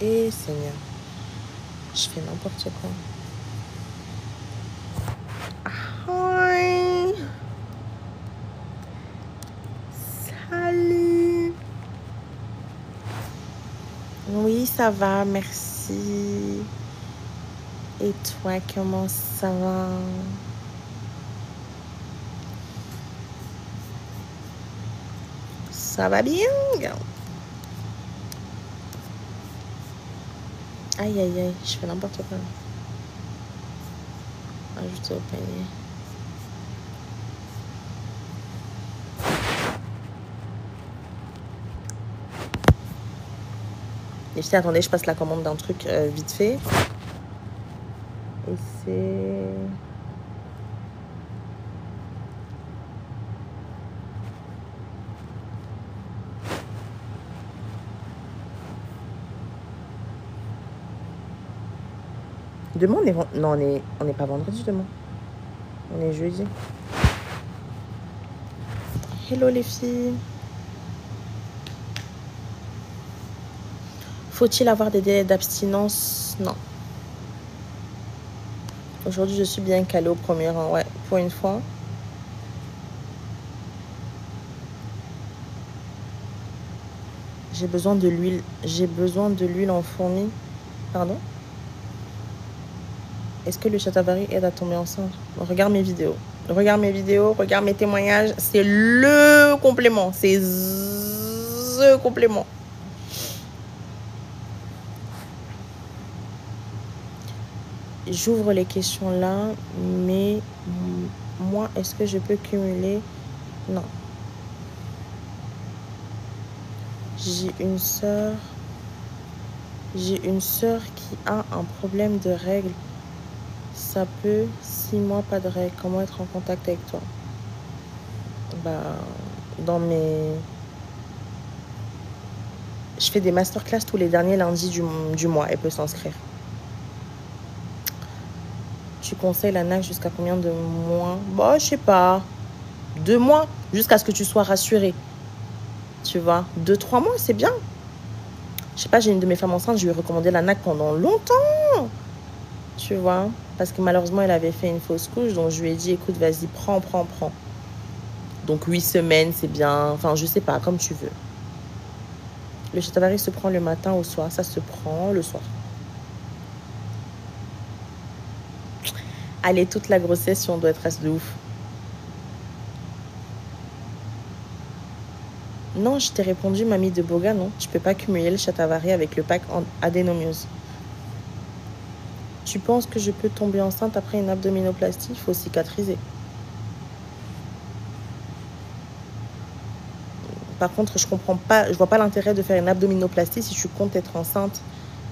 Et Seigneur, je fais n'importe quoi. Hi. Salut. Oui, ça va, merci. Et toi, comment ça va? Ça va bien? Aïe, aïe, aïe, je fais n'importe quoi. Ajouter au panier. Et je dis, attendez, je passe la commande d'un truc vite fait. Et c'est... Demain, on est... Non, on n'est pas vendredi demain. On est jeudi. Hello les filles. Faut-il avoir des délais d'abstinence? Non. Aujourd'hui, je suis bien calée au premier rang. Ouais, pour une fois. J'ai besoin de l'huile. J'ai besoin de l'huile en fourmi. Pardon? Est-ce que le Chatavari aide à tomber enceinte? Regarde mes vidéos. Regarde mes vidéos, regarde mes témoignages. C'est le complément. C'est the complément. J'ouvre les questions là, mais moi, est-ce que je peux cumuler? Non. J'ai une sœur qui a un problème de règles. Ça peut 6 mois pas de règles. Comment être en contact avec toi? Bah, je fais des masterclass tous les derniers lundis du mois. Elle peut s'inscrire. Tu conseilles la NAC jusqu'à combien de mois? Bah, je sais pas. 2 mois, jusqu'à ce que tu sois rassurée. Tu vois, 2-3 mois, c'est bien. Je sais pas, j'ai une de mes femmes enceintes, je lui ai recommandé la NAC pendant longtemps. Tu vois, parce que malheureusement, elle avait fait une fausse couche. Donc, je lui ai dit, écoute, vas-y, prends. Donc, 8 semaines, c'est bien. Enfin, je sais pas, comme tu veux. Le Chatavari se prend le matin au soir. Ça se prend le soir. Allez, toute la grossesse, si on doit être reste de ouf. Non, je t'ai répondu, mamie de Boga, non. Tu peux pas cumuler le Chatavari avec le pack en adénomiose. Tu penses que je peux tomber enceinte après une abdominoplastie? Il faut cicatriser. Par contre, je vois pas l'intérêt de faire une abdominoplastie si tu comptes être enceinte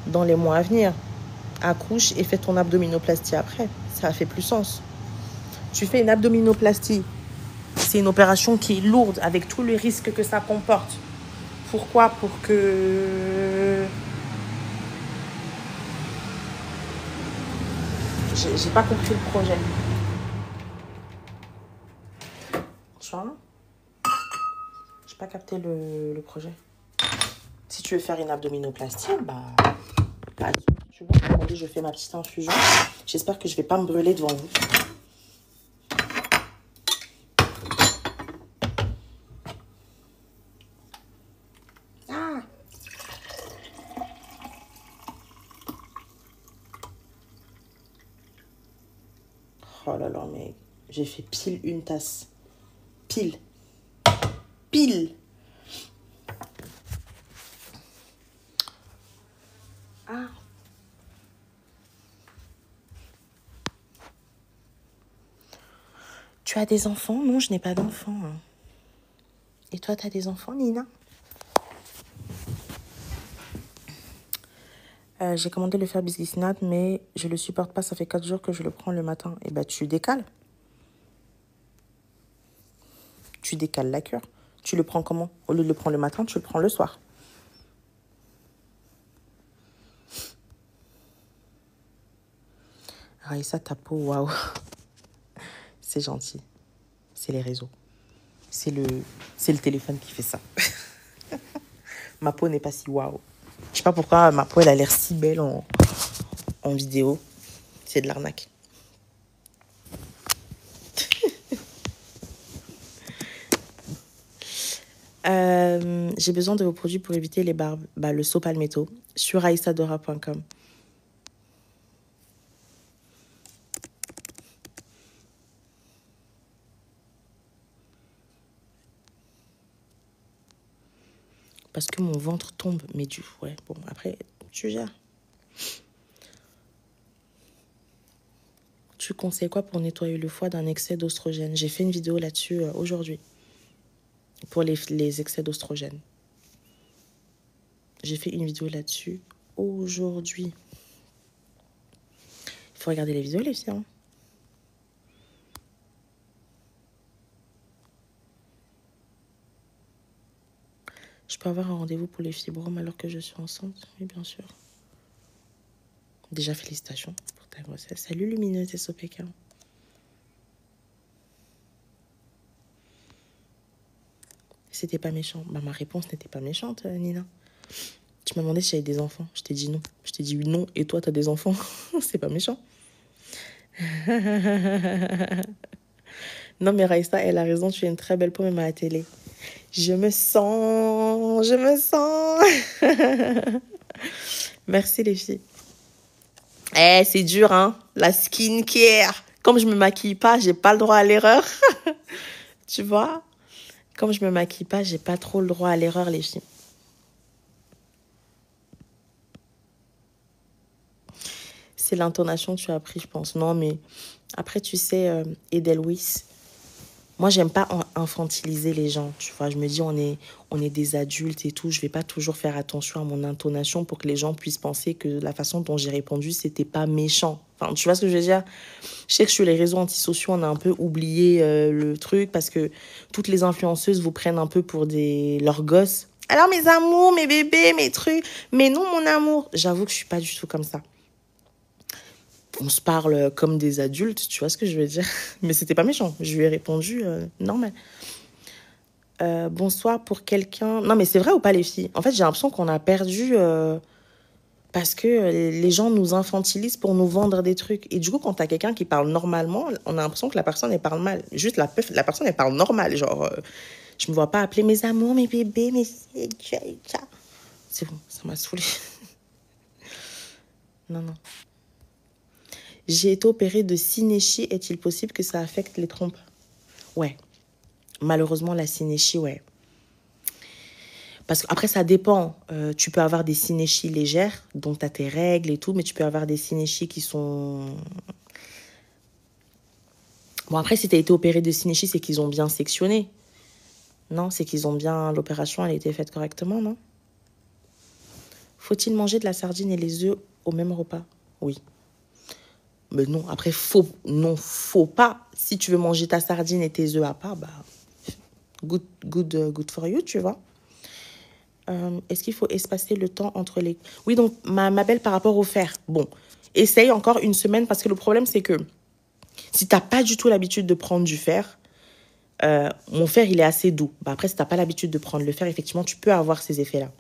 dans les mois à venir. Accouche et fais ton abdominoplastie après. Ça fait plus sens. Tu fais une abdominoplastie. C'est une opération qui est lourde avec tous les risques que ça comporte. Pourquoi? Pour que... J'ai pas compris le projet. Tu vois? J'ai pas capté le projet. Si tu veux faire une abdominoplastie, bah tu vois, attendez, je fais ma petite infusion. J'espère que je vais pas me brûler devant vous. Ah! Oh là là, mais j'ai fait pile une tasse. Pile. Ah. Tu as des enfants? Non, je n'ai pas d'enfants. Et toi, tu as des enfants, Nina? J'ai commandé le fer bisglycinate, mais je le supporte pas. Ça fait 4 jours que je le prends le matin. Et bah, tu décales. Tu décales la cure. Tu le prends comment? Au lieu de le prendre le matin, tu le prends le soir. Raïssa, ta peau, waouh. C'est gentil. C'est les réseaux. C'est le téléphone qui fait ça. Ma peau n'est pas si waouh. sais pas pourquoi ma peau, elle a l'air si belle en vidéo. C'est de l'arnaque. J'ai besoin de vos produits pour éviter les barbes. Bah, le saut palmetto sur aissadora.com. Parce que mon ventre tombe. Mais ouais, bon, après, tu gères. Tu conseilles quoi pour nettoyer le foie d'un excès d'ostrogène? J'ai fait une vidéo là-dessus aujourd'hui. Pour les excès d'ostrogène. J'ai fait une vidéo là-dessus aujourd'hui. Il faut regarder les vidéos, les filles. Hein. Je peux avoir un rendez-vous pour les fibromes alors que je suis enceinte? Oui, bien sûr. Déjà, félicitations pour ta grossesse. Salut, lumineuse SOPK. C'était pas méchant. Bah, ma réponse n'était pas méchante, Nina. Tu m'as demandé si j'avais des enfants. Je t'ai dit non. Je t'ai dit non. Et toi, t'as des enfants. C'est pas méchant. Non, mais Raïsta, elle a raison. Tu es une très belle peau, même à la télé. Je me sens. Merci, les filles. Eh, c'est dur, hein. La skincare. Comme je me maquille pas, j'ai pas le droit à l'erreur. Tu vois? Comme je me maquille pas, j'ai pas trop le droit à l'erreur, les filles. C'est l'intonation que tu as appris, je pense. Non, mais après, tu sais, Edelweiss, moi, j'aime pas infantiliser les gens. Tu vois, je me dis, on est des adultes et tout. Je vais pas toujours faire attention à mon intonation pour que les gens puissent penser que la façon dont j'ai répondu, c'était pas méchant. Enfin, tu vois ce que je veux dire? Je sais que sur les réseaux antisociaux, on a un peu oublié le truc parce que toutes les influenceuses vous prennent un peu pour leurs gosses. Alors, mes amours, mes bébés, mes trucs. Mais non, mon amour. J'avoue que je suis pas du tout comme ça. On se parle comme des adultes, tu vois ce que je veux dire? Mais c'était pas méchant. Je lui ai répondu normal. Bonsoir pour quelqu'un. Non, mais c'est vrai ou pas, les filles? En fait, j'ai l'impression qu'on a perdu parce que les gens nous infantilisent pour nous vendre des trucs. Et du coup, quand t'as quelqu'un qui parle normalement, on a l'impression que la personne, elle parle mal. Juste la personne, elle parle normal. Genre, je me vois pas appeler mes amours, mes bébés, mes... C'est bon, ça m'a saoulée. Non. J'ai été opérée de synéchie. Est-il possible que ça affecte les trompes? Ouais. Malheureusement, la synéchie, ouais. Parce qu'après, ça dépend. Tu peux avoir des synéchies légères, donc tu as tes règles et tout, mais tu peux avoir des synéchies qui sont... Bon, après, si tu as été opérée de synéchie, c'est qu'ils ont bien sectionné. Non, c'est qu'ils ont bien... L'opération, elle a été faite correctement, non? Faut-il manger de la sardine et les œufs au même repas? Oui. Mais non, après, faut pas. Si tu veux manger ta sardine et tes œufs à part, bah, good for you, tu vois. Est-ce qu'il faut espacer le temps entre les... Oui, donc, ma belle, par rapport au fer, bon, essaye encore une semaine, parce que le problème, c'est que si tu n'as pas du tout l'habitude de prendre du fer, mon fer, il est assez doux. Bah, après, si tu n'as pas l'habitude de prendre le fer, effectivement, tu peux avoir ces effets-là.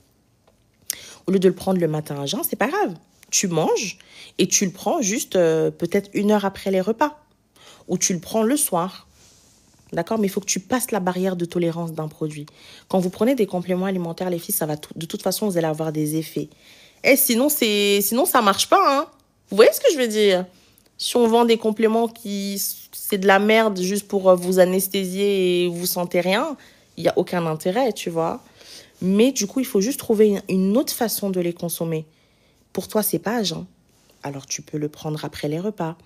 Au lieu de le prendre le matin à jeun, c'est pas grave. Tu manges et tu le prends juste peut-être 1 heure après les repas. Ou tu le prends le soir. D'accord? Mais il faut que tu passes la barrière de tolérance d'un produit. Quand vous prenez des compléments alimentaires, les filles, ça va de toute façon, vous allez avoir des effets. Et sinon, ça marche pas, hein? Vous voyez ce que je veux dire? Si on vend des compléments c'est de la merde juste pour vous anesthésier et vous sentez rien, il n'y a aucun intérêt, tu vois? Mais du coup, il faut juste trouver une autre façon de les consommer. Pour toi, c'est pas à jeun. Alors, tu peux le prendre après les repas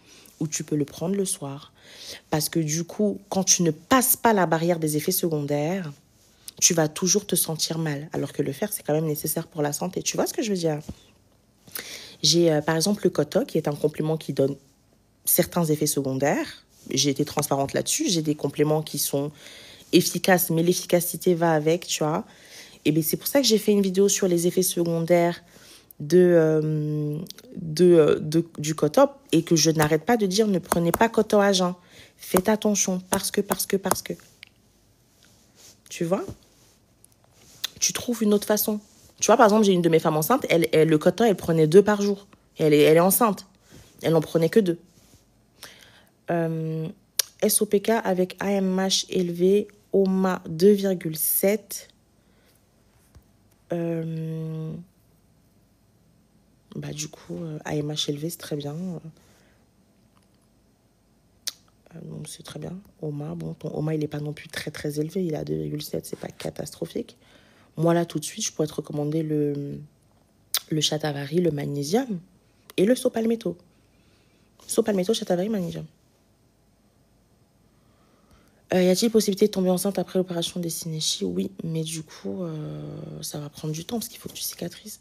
ou tu peux le prendre le soir. Parce que du coup, quand tu ne passes pas la barrière des effets secondaires, tu vas toujours te sentir mal. Alors que le fer, c'est quand même nécessaire pour la santé. Tu vois ce que je veux dire? J'ai par exemple le Koto, qui est un complément qui donne certains effets secondaires. J'ai été transparente là-dessus. J'ai des compléments qui sont efficaces, mais l'efficacité va avec, tu vois. Et bien, c'est pour ça que j'ai fait une vidéo sur les effets secondaires du Koto et que je n'arrête pas de dire ne prenez pas Koto à jeun. Faites attention parce que. Tu vois? Tu trouves une autre façon. Tu vois, par exemple, j'ai une de mes femmes enceintes, le coton, elle prenait 2 par jour. Et elle est enceinte. Elle n'en prenait que 2. SOPK avec AMH élevé, OMA 2,7. Du coup, AMH élevé, c'est très bien. Donc c'est très bien. OMA, bon, ton OMA, il n'est pas non plus très très élevé. Il est à 2,7, c'est pas catastrophique. Moi, là, tout de suite, je pourrais te recommander le Shatavari, le magnésium et le Sopalmetto. Sopalmetto, Shatavari, magnésium. Y a-t-il possibilité de tomber enceinte après l'opération des Sinéchi? Oui, mais du coup, ça va prendre du temps parce qu'il faut que tu cicatrises.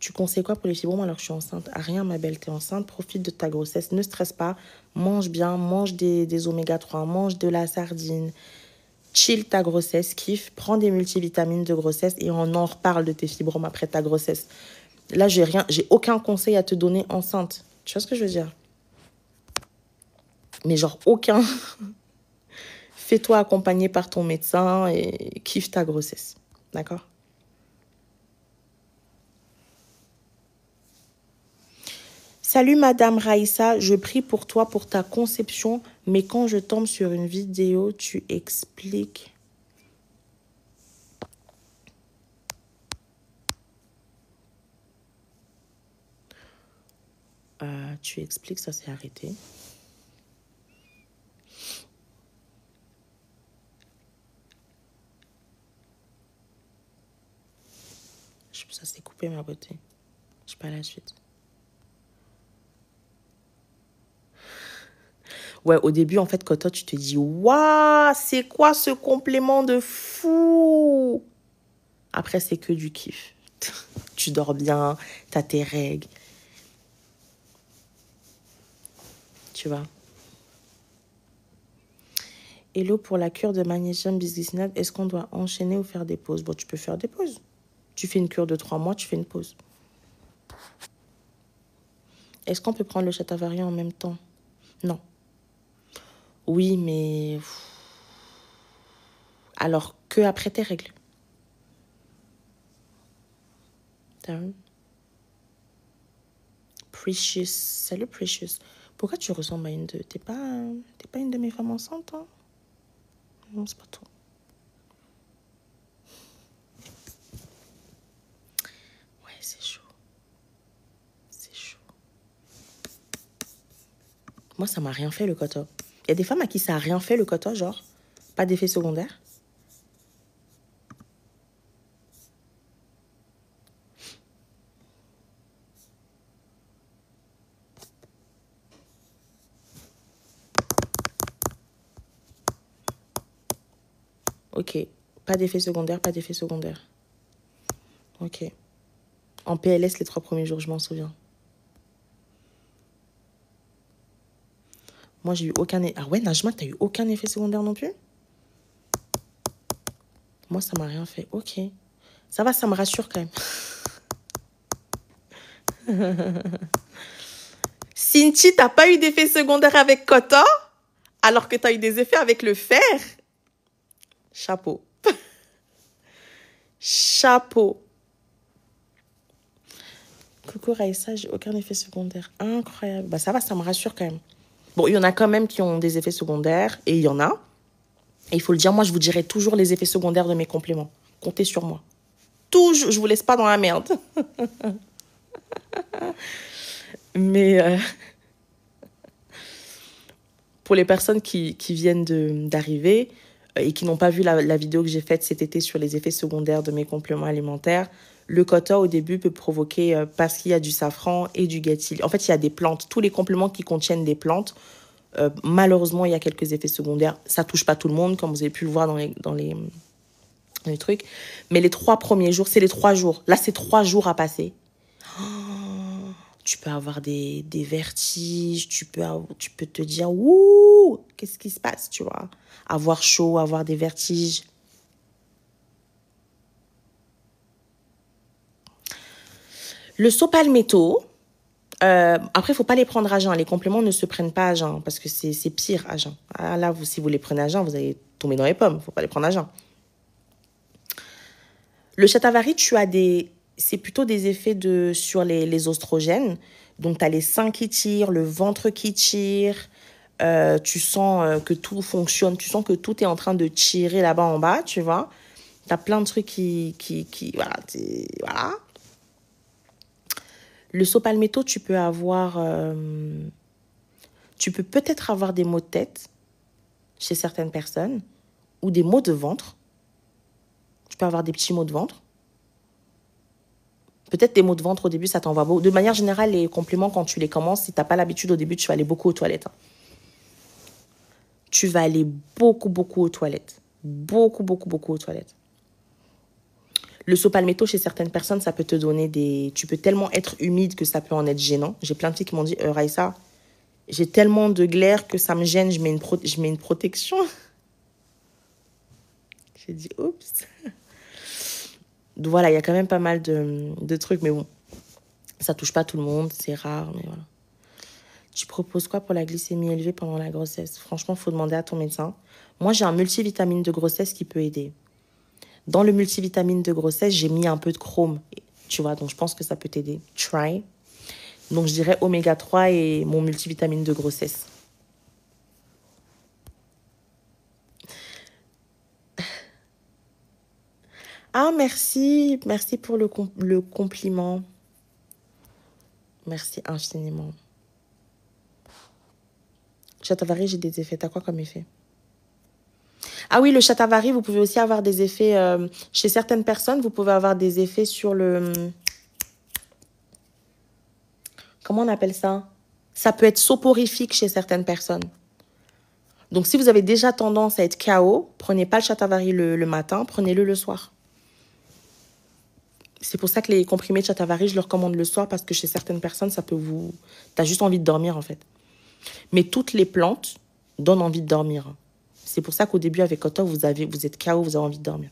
Tu conseilles quoi pour les fibromes alors que je suis enceinte? Ah, rien, ma belle, t'es enceinte, profite de ta grossesse, ne stresse pas, mange bien, mange des oméga 3, mange de la sardine, chill ta grossesse, kiffe, prends des multivitamines de grossesse et on en reparle de tes fibromes après ta grossesse. Là, j'ai aucun conseil à te donner enceinte. Tu vois ce que je veux dire? Mais genre aucun. Fais-toi accompagner par ton médecin et kiffe ta grossesse. D'accord? Salut Madame Raïssa, je prie pour toi pour ta conception, mais quand je tombe sur une vidéo, tu expliques. Tu expliques, ça s'est arrêté. Ça s'est coupé ma beauté. Je sais pas la suite. Ouais, au début, en fait, quand toi, tu te dis, waouh, c'est quoi ce complément de fou? Après, c'est que du kiff. Tu dors bien, t'as tes règles. Tu vois. Hello, pour la cure de magnésium bisglycinate, est-ce qu'on doit enchaîner ou faire des pauses? Bon, tu peux faire des pauses. Tu fais une cure de 3 mois, tu fais une pause. Est-ce qu'on peut prendre le Shatavari en même temps? Non. Oui, mais... Alors que après tes règles. T'as vu? Precious. Salut, Precious. Pourquoi tu ressembles à une de... T'es pas une de mes femmes enceintes, hein? Non, c'est pas toi. Ouais, c'est chaud. C'est chaud. Moi, ça m'a rien fait, le coton. Il y a des femmes à qui ça a rien fait, le coton, genre. Pas d'effet secondaire. Ok. Pas d'effet secondaire, pas d'effet secondaire. Ok. En PLS, les 3 premiers jours, je m'en souviens. Moi, j'ai eu aucun... Ah ouais, Najma, t'as eu aucun effet secondaire non plus? Moi, ça m'a rien fait. Ok. Ça va, ça me rassure quand même. Cinti, t'as pas eu d'effet secondaire avec coton alors que t'as eu des effets avec le fer? Chapeau. Chapeau. Coucou Raïssa, j'ai aucun effet secondaire. Incroyable. Bah ça va, ça me rassure quand même. Bon, il y en a quand même qui ont des effets secondaires et il y en a. Et il faut le dire, moi, je vous dirai toujours les effets secondaires de mes compléments. Comptez sur moi. Toujours, je vous laisse pas dans la merde. Mais pour les personnes qui viennent d'arriver et qui n'ont pas vu la vidéo que j'ai faite cet été sur les effets secondaires de mes compléments alimentaires, le coton au début peut provoquer, parce qu'il y a du safran et du gâtil. En fait, il y a des plantes. Tous les compléments qui contiennent des plantes, malheureusement, il y a quelques effets secondaires. Ça touche pas tout le monde, comme vous avez pu le voir dans les trucs. Mais les 3 premiers jours, c'est les 3 jours. Là, c'est 3 jours à passer. Tu peux avoir des vertiges, tu peux te dire, ouh, qu'est-ce qui se passe, tu vois? Avoir chaud, avoir des vertiges. Le Sopalmetto, après, il faut pas les prendre à jeun. Les compléments ne se prennent pas à jeun parce que c'est pire à jeun. Ah, là, si vous les prenez à jeun, vous allez tomber dans les pommes. Il ne faut pas les prendre à jeun. Le Shatavari, c'est plutôt des effets sur les oestrogènes. Donc, tu as les seins qui tirent, le ventre qui tire. Tu sens que tout fonctionne. Tu sens que tout est en train de tirer là-bas en bas, tu vois. Tu as plein de trucs voilà, voilà. Le saut palmetto, tu peux peut-être avoir des maux de tête chez certaines personnes ou des maux de ventre. Tu peux avoir des petits maux de ventre. Peut-être des maux de ventre au début, ça t'envoie beaucoup. De manière générale, les compléments, quand tu les commences, si tu n'as pas l'habitude au début, tu vas aller beaucoup aux toilettes. Tu vas aller beaucoup, beaucoup aux toilettes. Beaucoup, beaucoup, beaucoup aux toilettes. Le saut palmetto, chez certaines personnes, ça peut te donner des... Tu peux tellement être humide que ça peut en être gênant. J'ai plein de filles qui m'ont dit, Raïssa, j'ai tellement de glaire que ça me gêne, je mets une protection. J'ai dit, oups. Donc voilà, il y a quand même pas mal de trucs, mais bon, ça touche pas tout le monde, c'est rare, mais voilà. Tu proposes quoi pour la glycémie élevée pendant la grossesse? Franchement, il faut demander à ton médecin. Moi, j'ai un multivitamine de grossesse qui peut aider. Dans le multivitamine de grossesse, j'ai mis un peu de chrome, tu vois, donc je pense que ça peut t'aider. Try. Donc, je dirais oméga 3 et mon multivitamine de grossesse. Ah, merci. Merci pour le compliment. Merci infiniment. Shatavari, j'ai des effets. T'as quoi comme effet? Ah oui, le Shatavari, vous pouvez aussi avoir des effets... chez certaines personnes, vous pouvez avoir des effets sur le... Comment on appelle ça? Ça peut être soporifique chez certaines personnes. Donc, si vous avez déjà tendance à être KO, prenez pas le Shatavari le matin, prenez-le le soir. C'est pour ça que les comprimés de Shatavari, je le recommande le soir parce que chez certaines personnes, ça peut vous... T'as juste envie de dormir, en fait. Mais toutes les plantes donnent envie de dormir. C'est pour ça qu'au début, avec Koto, vous êtes KO, vous avez envie de dormir.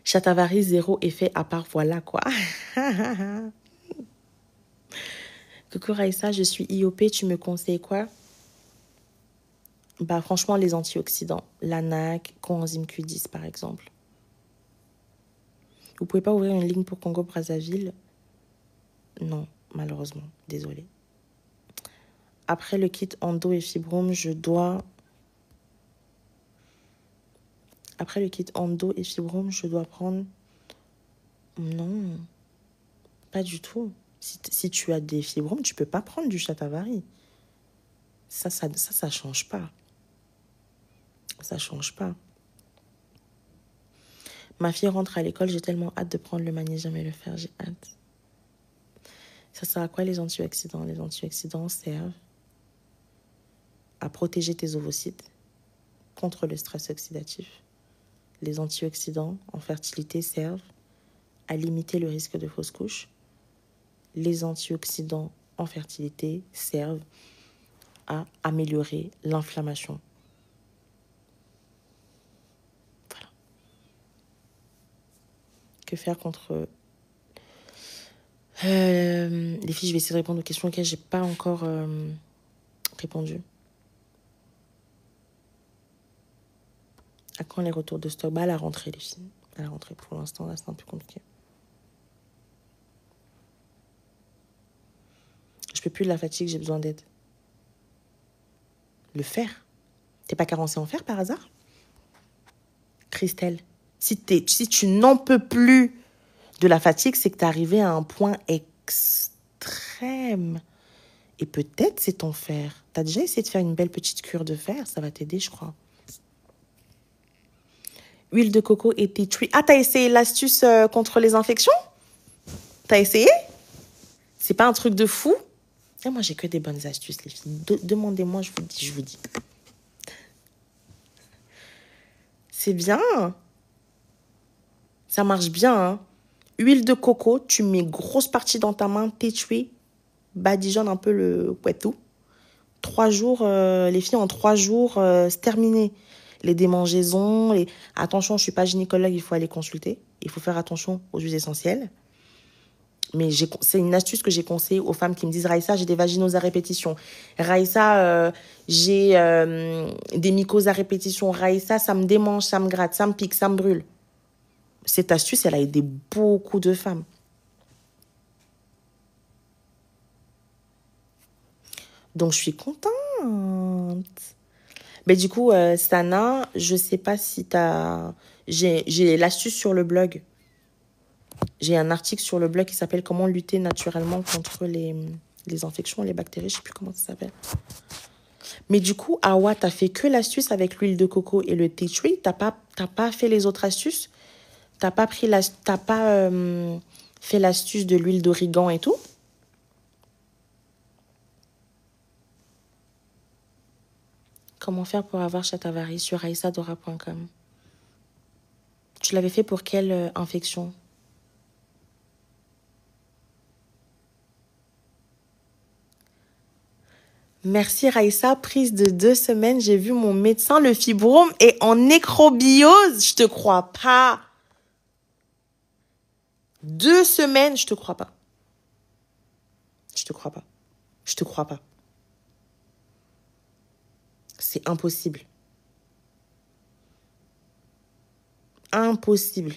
Shatavari, 0 effet à part, voilà quoi. Coucou Raïssa, je suis IOP, tu me conseilles quoi? Bah franchement, les antioxydants. L'ANAC, coenzyme Q10 par exemple. Vous pouvez pas ouvrir une ligne pour Congo-Brazzaville? Non, malheureusement, désolée. Après le kit endo et fibrome, je dois... Après le kit endo et fibrome, je dois prendre... Non, pas du tout. Si tu as des fibromes, tu peux pas prendre du Shatavari. Ça change pas. Ça change pas. Ma fille rentre à l'école, j'ai tellement hâte de prendre le magnésium et le fer, j'ai hâte. Ça sert à quoi les antioxydants? Les antioxydants servent à protéger tes ovocytes contre le stress oxydatif. Les antioxydants en fertilité servent à limiter le risque de fausse couche. Les antioxydants en fertilité servent à améliorer l'inflammation. Voilà. Que faire contre... les filles, je vais essayer de répondre aux questions auxquelles je n'ai pas encore répondu. À quand les retours de stock? Bah, à la rentrée, les filles. À la rentrée, pour l'instant, là, c'est un peu compliqué. Je peux plus de la fatigue, j'ai besoin d'aide. Le fer? T'es pas carencée en fer par hasard? Christelle, si tu n'en peux plus de la fatigue, c'est que t'es arrivé à un point extrême. Et peut-être c'est ton fer. T'as déjà essayé de faire une belle petite cure de fer? Ça va t'aider, je crois. Huile de coco et tea tree. Ah, t'as essayé l'astuce contre les infections? T'as essayé? C'est pas un truc de fou? Et moi, j'ai que des bonnes astuces, les filles. Demandez-moi, je vous dis. C'est bien. Ça marche bien, hein. Huile de coco, tu mets grosse partie dans ta main, tea tree, badigeonne un peu le pouetou. 3 jours, les filles, en 3 jours, c'est terminé. Les démangeaisons, attention, je ne suis pas gynécologue, il faut aller consulter. Il faut faire attention aux huiles essentielles. Mais c'est une astuce que j'ai conseillée aux femmes qui me disent « Raïssa, j'ai des vaginoses à répétition. Raïssa, j'ai des mycoses à répétition. Raïssa, ça me démange, ça me gratte, ça me pique, ça me brûle. » Cette astuce, elle a aidé beaucoup de femmes. Donc, je suis contente. Mais du coup, Sana, je sais pas si tu as... J'ai l'astuce sur le blog. J'ai un article sur le blog qui s'appelle « Comment lutter naturellement contre les infections, les bactéries ». Je sais plus comment ça s'appelle. Mais du coup, Awa, tu as fait que l'astuce avec l'huile de coco et le tea tree. Tu n'as pas fait les autres astuces. Tu n'as pas, fait l'astuce de l'huile d'origan et tout. Comment faire pour avoir Chatavari sur aissadora.com. Tu l'avais fait pour quelle infection? Merci Raïssa, prise de 2 semaines, j'ai vu mon médecin, le fibrome est en nécrobiose. Je te crois pas. 2 semaines, je te crois pas. Je te crois pas. Je te crois pas. C'est impossible. Impossible.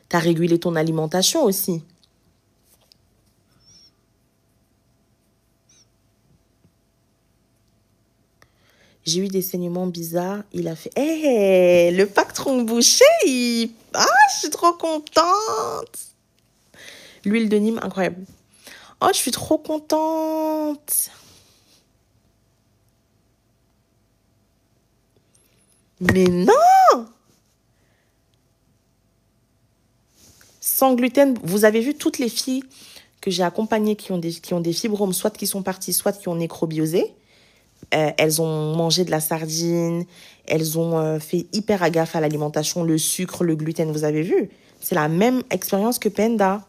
T'as régulé ton alimentation aussi. J'ai eu des saignements bizarres. Il a fait... Hé, le pactron bouché, ah, je suis trop contente. L'huile de Nîmes, incroyable. Oh, je suis trop contente. Mais non! Sans gluten, vous avez vu toutes les filles que j'ai accompagnées qui ont des fibromes, soit qui sont parties, soit qui ont nécrobiosé. Elles ont mangé de la sardine, elles ont fait hyper gaffe à l'alimentation, le sucre, le gluten, vous avez vu. C'est la même expérience que Penda.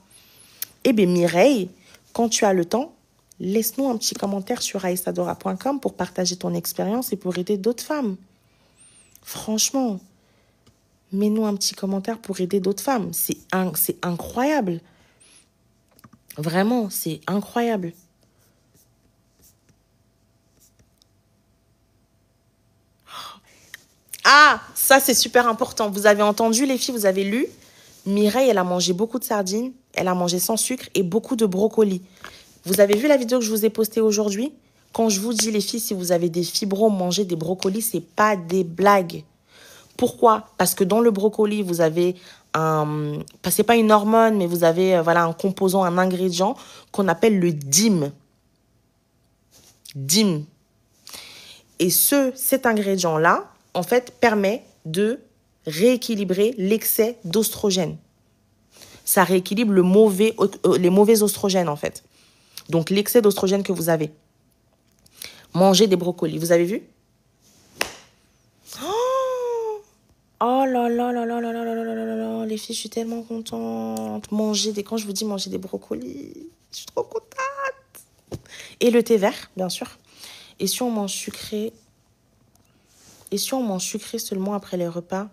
Eh bien, Mireille, quand tu as le temps, laisse-nous un petit commentaire sur aissadora.com pour partager ton expérience et pour aider d'autres femmes. Franchement, mets-nous un petit commentaire pour aider d'autres femmes. C'est incroyable. Vraiment, c'est incroyable. Ah, ça c'est super important. Vous avez entendu les filles, vous avez lu. Mireille, elle a mangé beaucoup de sardines, elle a mangé sans sucre et beaucoup de brocolis. Vous avez vu la vidéo que je vous ai postée aujourd'hui? Quand je vous dis les filles, si vous avez des fibromes, manger des brocolis, c'est pas des blagues. Pourquoi? Parce que dans le brocoli, vous avez c'est pas une hormone, mais vous avez voilà, un composant, un ingrédient qu'on appelle le DIM. DIM. Et cet ingrédient-là, en fait, permet de rééquilibrer l'excès d'ostrogène. Ça rééquilibre les mauvais oestrogènes, en fait. Donc, l'excès d'ostrogène que vous avez. Mangez des brocolis. Vous avez vu? Oh là là là là là là là là là là. Les filles, je suis tellement contente. Quand je vous dis manger des brocolis, je suis trop contente. Et le thé vert, bien sûr. Et si on mange sucré seulement après les repas,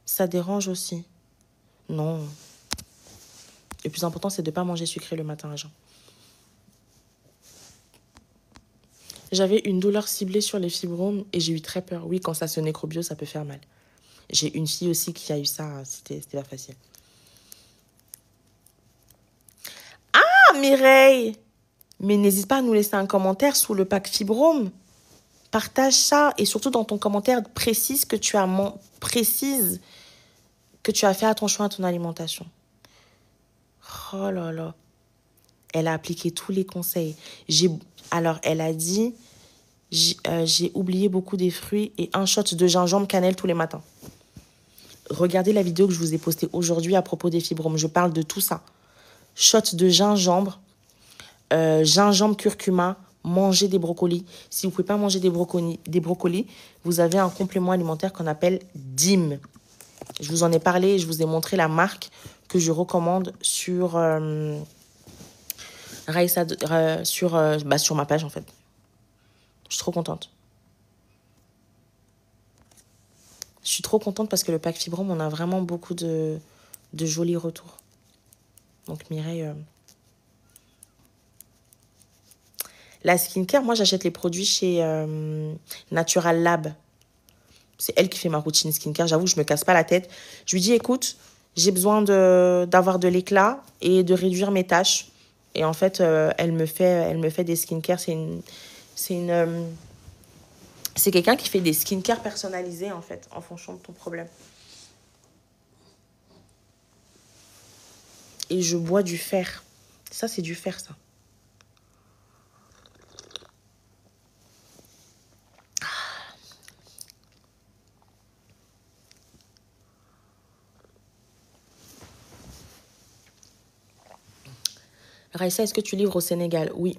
ça dérange aussi. Non. Le plus important, c'est de ne pas manger sucré le matin à jeun. J'avais une douleur ciblée sur les fibromes et j'ai eu très peur. Oui, quand ça se nécrobiose, ça peut faire mal. J'ai une fille aussi qui a eu ça. C'était pas facile. Ah, Mireille! Mais n'hésite pas à nous laisser un commentaire sous le pack fibrome. Partage ça et surtout dans ton commentaire, précise que tu as fait attention à ton alimentation. Oh là là. Elle a appliqué tous les conseils. Alors, elle a dit, j'ai oublié beaucoup des fruits et un shot de gingembre cannelle tous les matins. Regardez la vidéo que je vous ai postée aujourd'hui à propos des fibromes. Je parle de tout ça. Shot de gingembre, gingembre, curcuma, manger des brocolis. Si vous ne pouvez pas manger des brocolis, vous avez un complément alimentaire qu'on appelle DIM. Je vous en ai parlé et je vous ai montré la marque que je recommande sur sur ma page en fait. Je suis trop contente. Je suis trop contente parce que le pack Fibrome, on a vraiment beaucoup de jolis retours. Donc Mireille... La skincare, moi j'achète les produits chez Natural Lab. C'est elle qui fait ma routine skincare. J'avoue, je me casse pas la tête. Je lui dis, écoute, j'ai besoin d'avoir de l'éclat et de réduire mes tâches. Et en fait, elle me fait des skincare. C'est quelqu'un qui fait des skincare personnalisés, en fait, en fonction de ton problème. Et je bois du fer. Ça, c'est du fer, ça. Raissa, est-ce que tu livres au Sénégal? Oui.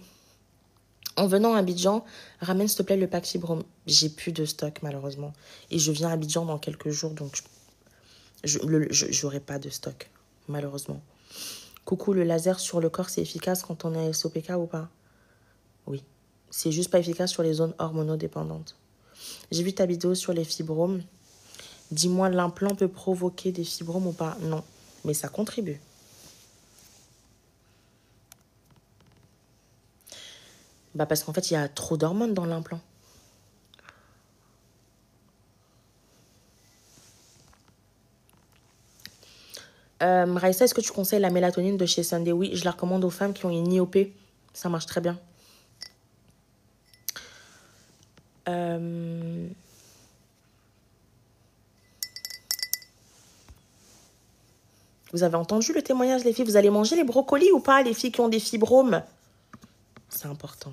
En venant à Abidjan, ramène s'il te plaît le pack Fibrom. J'ai plus de stock, malheureusement. Et je viens à Abidjan dans quelques jours, donc j'aurai pas de stock, malheureusement. Coucou, le laser sur le corps, c'est efficace quand on est SOPK ou pas? Oui. C'est juste pas efficace sur les zones hormonodépendantes. J'ai vu ta vidéo sur les fibromes. Dis-moi, l'implant peut provoquer des fibromes ou pas? Non, mais ça contribue. Bah parce qu'en fait, il y a trop d'hormones dans l'implant. Raissa, est-ce que tu conseilles la mélatonine de chez Sunday? Oui, je la recommande aux femmes qui ont une IOP. Ça marche très bien. Vous avez entendu le témoignage, les filles? Vous allez manger les brocolis ou pas, les filles qui ont des fibromes? C'est important.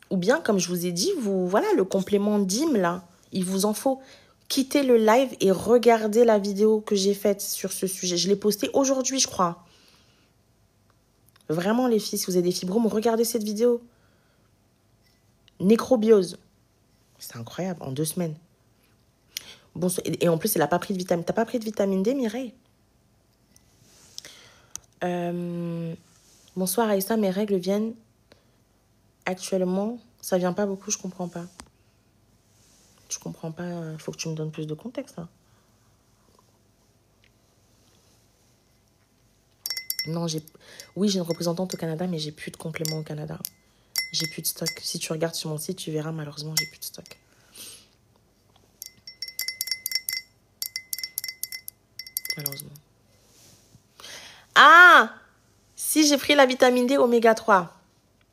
Ou bien, comme je vous ai dit, voilà, le complément DIM, là, il vous en faut. Quittez le live et regardez la vidéo que j'ai faite sur ce sujet. Je l'ai postée aujourd'hui, je crois. Vraiment, les filles, si vous avez des fibromes, regardez cette vidéo. Nécrobiose. C'est incroyable, en 2 semaines. Bon, et en plus, elle n'a pas pris de vitamine. T'as pas pris de vitamine D, Mireille? Bonsoir, Aïssa. Mes règles viennent actuellement. Ça vient pas beaucoup, je comprends pas. Je comprends pas. Il faut que tu me donnes plus de contexte, là. Non, oui, j'ai une représentante au Canada, mais j'ai plus de compléments au Canada. J'ai plus de stock. Si tu regardes sur mon site, tu verras, malheureusement, j'ai plus de stock. Malheureusement. Ah! Si j'ai pris la vitamine D oméga 3.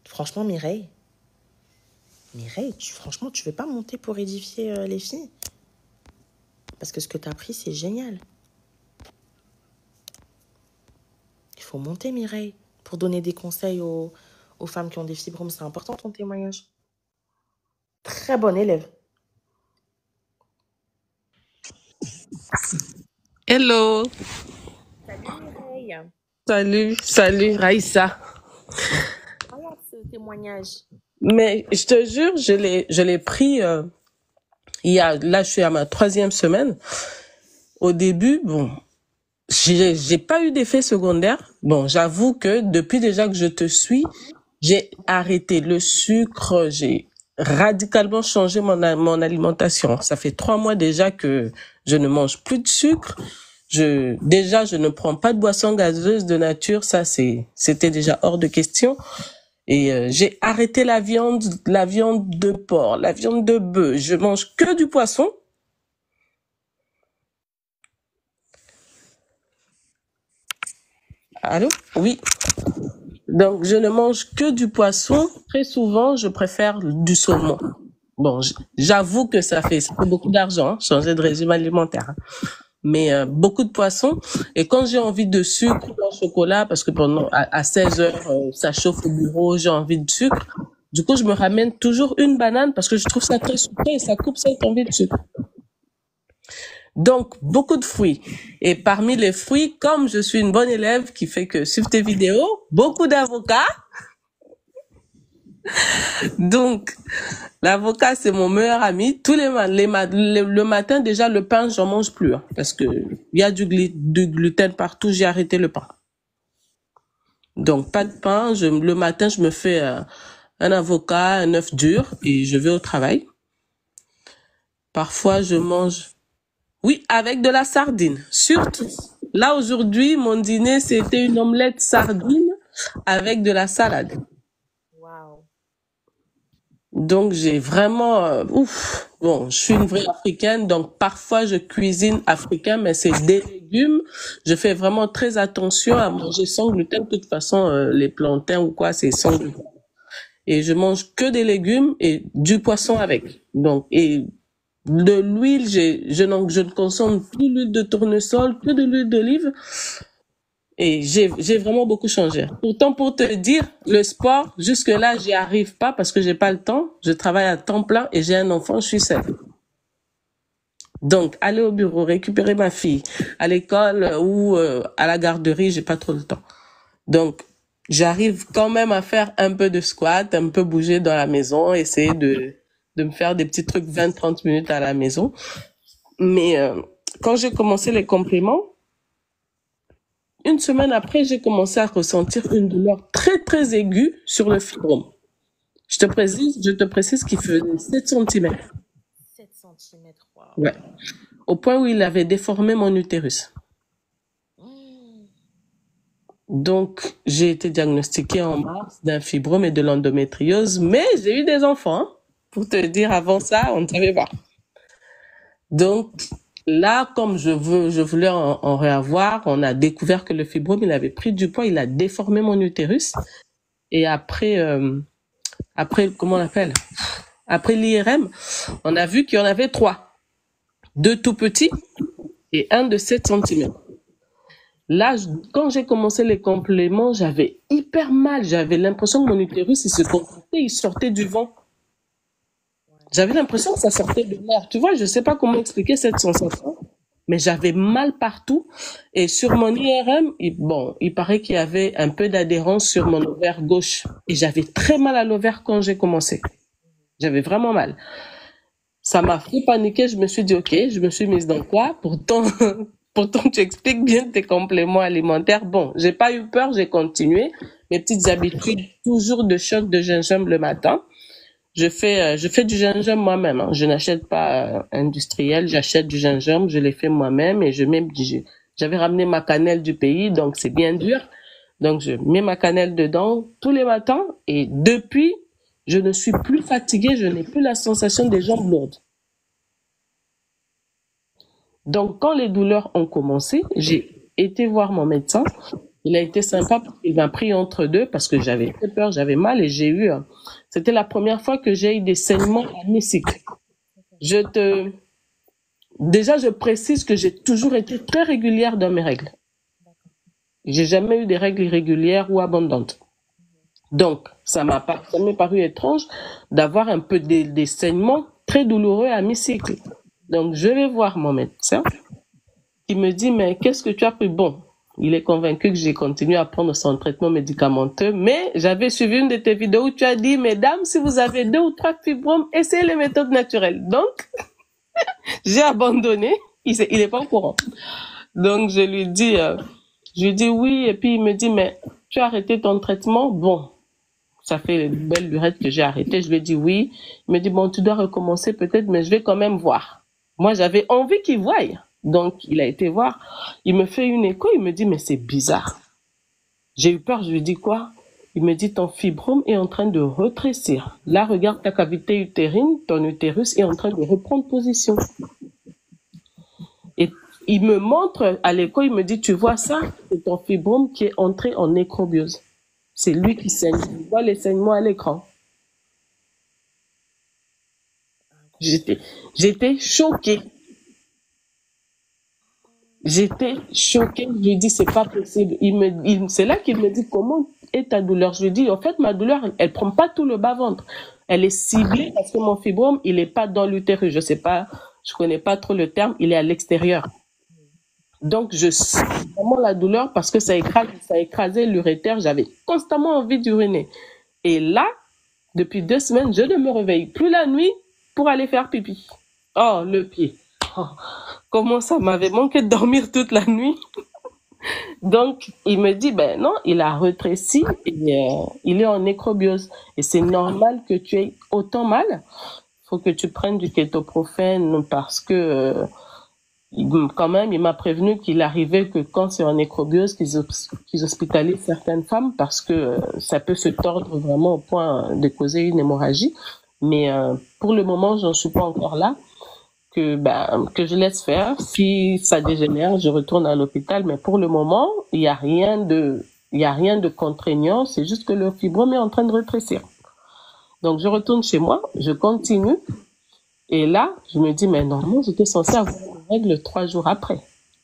Franchement, Mireille, franchement, tu veux pas monter pour édifier les filles? Parce que ce que tu as pris, c'est génial. Il faut monter, Mireille, pour donner des conseils aux femmes qui ont des fibromes. C'est important, ton témoignage. Très bonne élève. Hello. Salut, Salut, Mireille. salut, Raïssa. Regarde ce témoignage. Mais je te jure, je l'ai pris là, je suis à ma 3e semaine. Au début, bon, j'ai pas eu d'effet secondaire. Bon, j'avoue que depuis déjà que je te suis, j'ai arrêté le sucre, j'ai radicalement changé mon alimentation. Ça fait 3 mois déjà que je ne mange plus de sucre. Je ne prends pas de boisson gazeuse de nature. Ça, c'était déjà hors de question. Et j'ai arrêté la viande de porc, la viande de bœuf. Je mange que du poisson. Allô? Oui. Donc, je ne mange que du poisson. Très souvent, je préfère du saumon. Bon, j'avoue que ça fait beaucoup d'argent, hein, changer de régime alimentaire. Mais beaucoup de poissons. Et quand j'ai envie de sucre ou de chocolat, parce que pendant à 16 heures, ça chauffe au bureau, j'ai envie de sucre. Du coup, je me ramène toujours une banane parce que je trouve ça très sucré et ça coupe cette envie de sucre. Donc, beaucoup de fruits. Et parmi les fruits, comme je suis une bonne élève qui fait que suivre tes vidéos, beaucoup d'avocats. Donc, l'avocat, c'est mon meilleur ami. Tous le matin, déjà, le pain, j'en mange plus. Hein, parce que il y a du gluten partout, j'ai arrêté le pain. Donc, pas de pain. Le matin, je me fais un avocat, un œuf dur et je vais au travail. Parfois, je mange... Oui, avec de la sardine. Surtout. Là, aujourd'hui, mon dîner, c'était une omelette sardine avec de la salade. Wow. Donc, j'ai vraiment, ouf, bon, je suis une vraie africaine, donc parfois je cuisine africain, mais c'est des légumes. Je fais vraiment très attention à manger sans gluten. De toute façon, les plantains ou quoi, c'est sans gluten. Et je mange que des légumes et du poisson avec. Donc, et de l'huile, je ne consomme plus l'huile de tournesol, que de l'huile d'olive. Et j'ai vraiment beaucoup changé. Pourtant, pour te dire, le sport, jusque-là, j'y arrive pas parce que j'ai pas le temps. Je travaille à temps plein et j'ai un enfant, je suis seule. Donc, aller au bureau, récupérer ma fille à l'école ou à la garderie, j'ai pas trop le temps. Donc, j'arrive quand même à faire un peu de squat, un peu bouger dans la maison, essayer de me faire des petits trucs 20-30 minutes à la maison. Mais quand j'ai commencé les compléments, une semaine après, j'ai commencé à ressentir une douleur très, très aiguë sur le fibrome. Je te précise qu'il faisait 7 centimètres. 7 centimètres, wow. Ouais. Au point où il avait déformé mon utérus. Donc, j'ai été diagnostiquée en mars d'un fibrome et de l'endométriose, mais j'ai eu des enfants. Hein. Pour te dire, avant ça, on ne savait pas. Donc, là, comme je voulais en réavoir, on a découvert que le fibrome, il avait pris du poids, il a déformé mon utérus. Et après, comment on appelle? Après l'IRM, on a vu qu'il y en avait 3. 2 tout petits et 1 de 7 centimètres. Là, quand j'ai commencé les compléments, j'avais hyper mal. J'avais l'impression que mon utérus, il se contractait, il sortait du vent. J'avais l'impression que ça sortait de l'air. Tu vois, je sais pas comment expliquer cette sensation, mais j'avais mal partout. Et sur mon IRM, il paraît qu'il y avait un peu d'adhérence sur mon ovaire gauche. Et j'avais très mal à l'ovaire quand j'ai commencé. J'avais vraiment mal. Ça m'a fait paniquer. Je me suis dit, OK, je me suis mise dans quoi? Pourtant, tu expliques bien tes compléments alimentaires. Bon, j'ai pas eu peur, j'ai continué. Mes petites habitudes, toujours de shot de gingembre le matin. Je fais du gingembre moi-même. Hein. Je n'achète pas industriel, j'achète du gingembre, je l'ai fait moi-même et j'avais ramené ma cannelle du pays, donc c'est bien dur. Donc je mets ma cannelle dedans tous les matins et depuis, je ne suis plus fatiguée, je n'ai plus la sensation des jambes lourdes. Donc, quand les douleurs ont commencé, j'ai été voir mon médecin. Il a été sympa parce qu'il m'a pris entre deux parce que j'avais très peur, j'avais mal et c'était la première fois que j'ai eu des saignements à mes cycles. Déjà, je précise que j'ai toujours été très régulière dans mes règles. J'ai jamais eu des règles irrégulières ou abondantes. Donc, ça m'est paru étrange d'avoir un peu des saignements très douloureux à mes cycles. Donc, je vais voir mon médecin qui me dit, mais qu'est-ce que tu as pris? Bon, il est convaincu que j'ai continué à prendre son traitement médicamenteux, mais j'avais suivi une de tes vidéos où tu as dit, mesdames, si vous avez 2 ou 3 fibromes, essayez les méthodes naturelles. Donc, j'ai abandonné. Il est pas au courant. Donc, je lui dis oui, et puis il me dit, mais tu as arrêté ton traitement? Bon, ça fait une belle lurette que j'ai arrêté. Je lui ai dit oui. Il me dit, bon, tu dois recommencer peut-être, mais je vais quand même voir. Moi, j'avais envie qu'il voie. Donc, il a été voir. Il me fait une écho. Il me dit, mais c'est bizarre. J'ai eu peur. Je lui dis quoi? Il me dit, ton fibrome est en train de rétrécir. Là, regarde ta cavité utérine. Ton utérus est en train de reprendre position. Et il me montre à l'écho. Il me dit, tu vois ça? C'est ton fibrome qui est entré en nécrobiose. C'est lui qui saigne. Tu vois les saignements à l'écran. J'étais choquée. J'étais choquée. Je lui dis, c'est pas possible. C'est là qu'il me dit, comment est ta douleur? Je lui dis, en fait, ma douleur, elle prend pas tout le bas-ventre. Elle est ciblée parce que mon fibrome, il est pas dans l'utérus. Je sais pas, je connais pas trop le terme. Il est à l'extérieur. Donc, je sens vraiment la douleur parce que ça écrasait l'urétère. J'avais constamment envie d'uriner. Et là, depuis 2 semaines, je ne me réveille plus la nuit pour aller faire pipi. Oh, le pied. Oh, comment ça m'avait manqué de dormir toute la nuit. Donc, il me dit, ben non, il a rétréci et il est en nécrobiose. Et c'est normal que tu aies autant mal. Il faut que tu prennes du kétoprophène parce que quand même, il m'a prévenu qu'il arrivait que quand c'est en nécrobiose, qu'ils hospitalisent certaines femmes parce que ça peut se tordre vraiment au point de causer une hémorragie. Mais pour le moment, j'en suis pas encore là. Que je laisse faire. Si ça dégénère, je retourne à l'hôpital. Mais pour le moment, il y a rien de contraignant. C'est juste que le fibrome est en train de rétrécir. Donc, je retourne chez moi, je continue. Et là, je me dis, mais normalement, j'étais censée avoir des règles 3 jours après.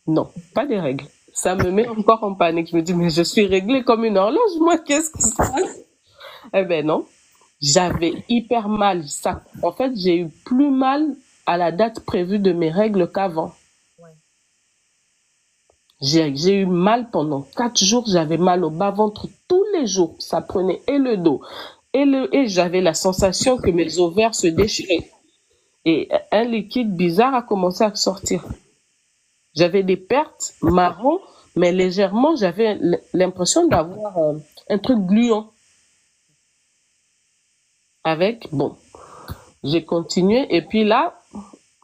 Non, pas des règles. Ça me met encore en panique. Je me dis, mais je suis réglée comme une horloge. Moi, qu'est-ce qui se passe? Eh ben non. J'avais hyper mal. En fait, j'ai eu plus mal à la date prévue de mes règles qu'avant. Ouais. J'ai eu mal pendant 4 jours. J'avais mal au bas-ventre tous les jours. Ça prenait et le dos. Et j'avais la sensation que mes ovaires se déchiraient. Et un liquide bizarre a commencé à sortir. J'avais des pertes marron, mais légèrement, j'avais l'impression d'avoir un truc gluant. J'ai continué. Et puis là,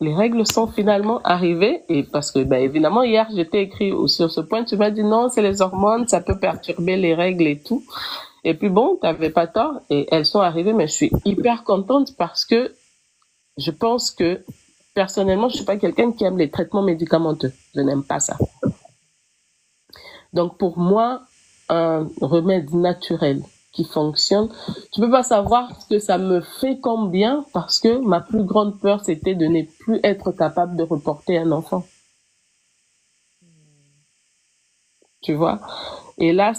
les règles sont finalement arrivées. Et parce que, évidemment, hier, j'étais écrit sur ce point. Tu m'as dit non, c'est les hormones, ça peut perturber les règles et tout. Et puis bon, t'avais pas tort. Et elles sont arrivées, mais je suis hyper contente parce que je pense que, personnellement, je suis pas quelqu'un qui aime les traitements médicamenteux. Je n'aime pas ça. Donc, pour moi, un remède naturel qui fonctionne, tu peux pas savoir ce que ça me fait comme bien parce que ma plus grande peur, c'était de ne plus être capable de reporter un enfant. Tu vois? Et là,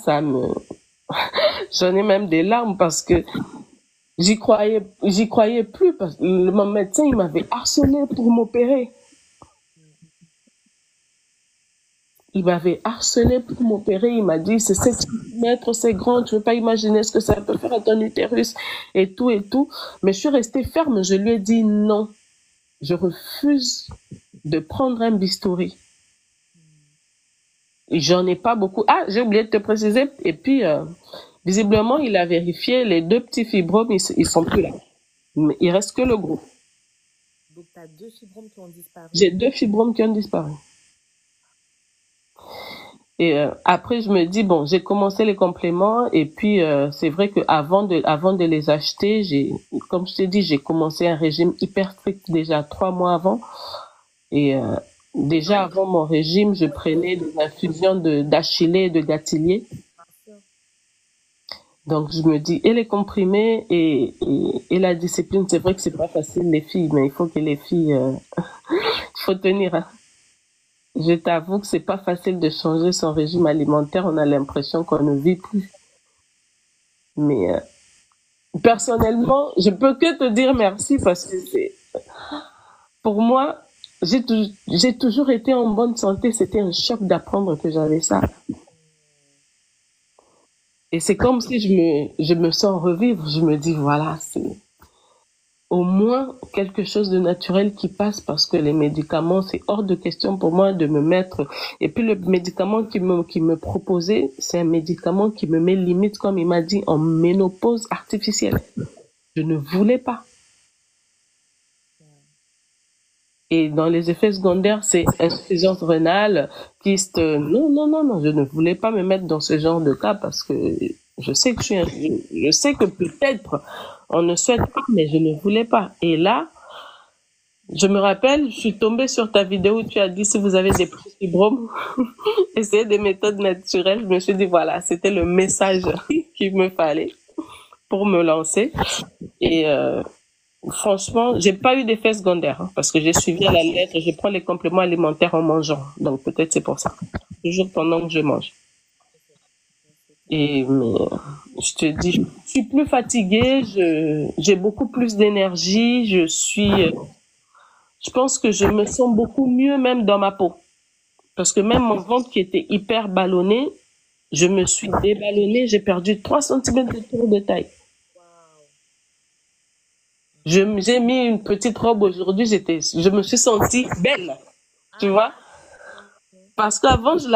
j'en ai même des larmes parce que j'y croyais plus parce que mon médecin, il m'avait harcelé pour m'opérer. Il m'avait harcelé pour m'opérer. Il m'a dit, c'est 7 cm, c'est grand, tu veux pas imaginer ce que ça peut faire à ton utérus et tout et tout. Mais je suis restée ferme. Je lui ai dit non. Je refuse de prendre un bistouri. J'en ai pas beaucoup. Ah, j'ai oublié de te préciser. Et puis, visiblement, il a vérifié les 2 petits fibromes, ils sont plus là. Mais il reste que le gros. Donc, tu as 2 fibromes qui ont disparu. J'ai 2 fibromes qui ont disparu. Et après, je me dis, bon, j'ai commencé les compléments et puis c'est vrai que avant de les acheter, comme je t'ai dit, j'ai commencé un régime hyper strict déjà 3 mois avant. Et déjà avant mon régime, je prenais des infusions d'achillée et de gâtillier. Donc je me dis, et les comprimés et la discipline, c'est vrai que c'est pas facile les filles, mais il faut que les filles, il faut tenir. Hein. Je t'avoue que c'est pas facile de changer son régime alimentaire. On a l'impression qu'on ne vit plus. Mais personnellement, je peux que te dire merci parce que pour moi, j'ai toujours été en bonne santé. C'était un choc d'apprendre que j'avais ça. Et c'est comme si je me sens revivre. Je me dis, voilà, c'est au moins quelque chose de naturel qui passe parce que les médicaments, c'est hors de question pour moi de me mettre. Et puis le médicament qui me proposait, c'est un médicament qui me met limite, comme il m'a dit, en ménopause artificielle. Je ne voulais pas. Et dans les effets secondaires, c'est insuffisance rénale, kyste. Non, je ne voulais pas me mettre dans ce genre de cas parce que je sais que peut-être on ne souhaite pas, mais je ne voulais pas. Et là, je me rappelle, je suis tombée sur ta vidéo où tu as dit si vous avez des petits fibromes, essayez des méthodes naturelles. Je me suis dit voilà, c'était le message qu'il me fallait pour me lancer. Et franchement, j'ai pas eu d'effet secondaire parce que j'ai suivi à la lettre. Je prends les compléments alimentaires en mangeant, donc peut-être c'est pour ça. Toujours pendant que je mange. Et mais, je te dis, je suis plus fatiguée, j'ai beaucoup plus d'énergie, je pense que je me sens beaucoup mieux même dans ma peau. Parce que même mon ventre qui était hyper ballonné, je me suis déballonnée, j'ai perdu 3 cm de tour de taille. J'ai mis une petite robe aujourd'hui, je me suis sentie belle, tu vois. Parce qu'avant, je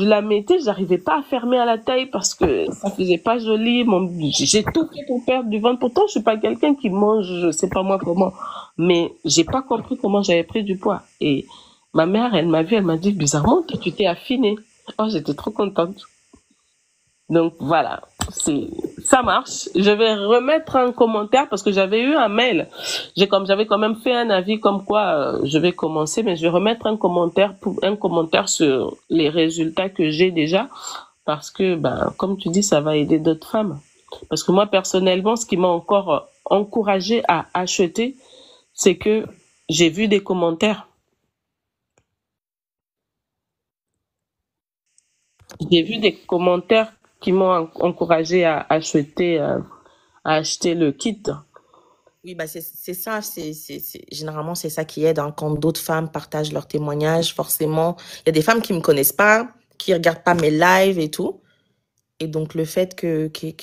la mettais, j'arrivais pas à fermer à la taille parce que ça faisait pas joli. J'ai tout fait pour perdre du ventre. Pourtant, je suis pas quelqu'un qui mange, je sais pas moi comment. Mais j'ai pas compris comment j'avais pris du poids. Et ma mère, elle m'a vu, elle m'a dit, bizarrement, toi, tu t'es affinée. Oh, j'étais trop contente. Donc, voilà. ça marche. Je vais remettre un commentaire parce que j'avais eu un mail. J'avais quand même fait un avis comme quoi je vais commencer, mais je vais remettre un commentaire sur les résultats que j'ai déjà parce que, ben, comme tu dis, ça va aider d'autres femmes. Parce que moi, personnellement, ce qui m'a encore encouragée à acheter, c'est que j'ai vu des commentaires. J'ai vu des commentaires qui m'ont encouragée à acheter le kit. Oui, bah c'est ça, généralement c'est ça qui aide, hein, quand d'autres femmes partagent leurs témoignages, forcément. Il y a des femmes qui me connaissent pas, qui regardent pas mes lives et tout. Et donc le fait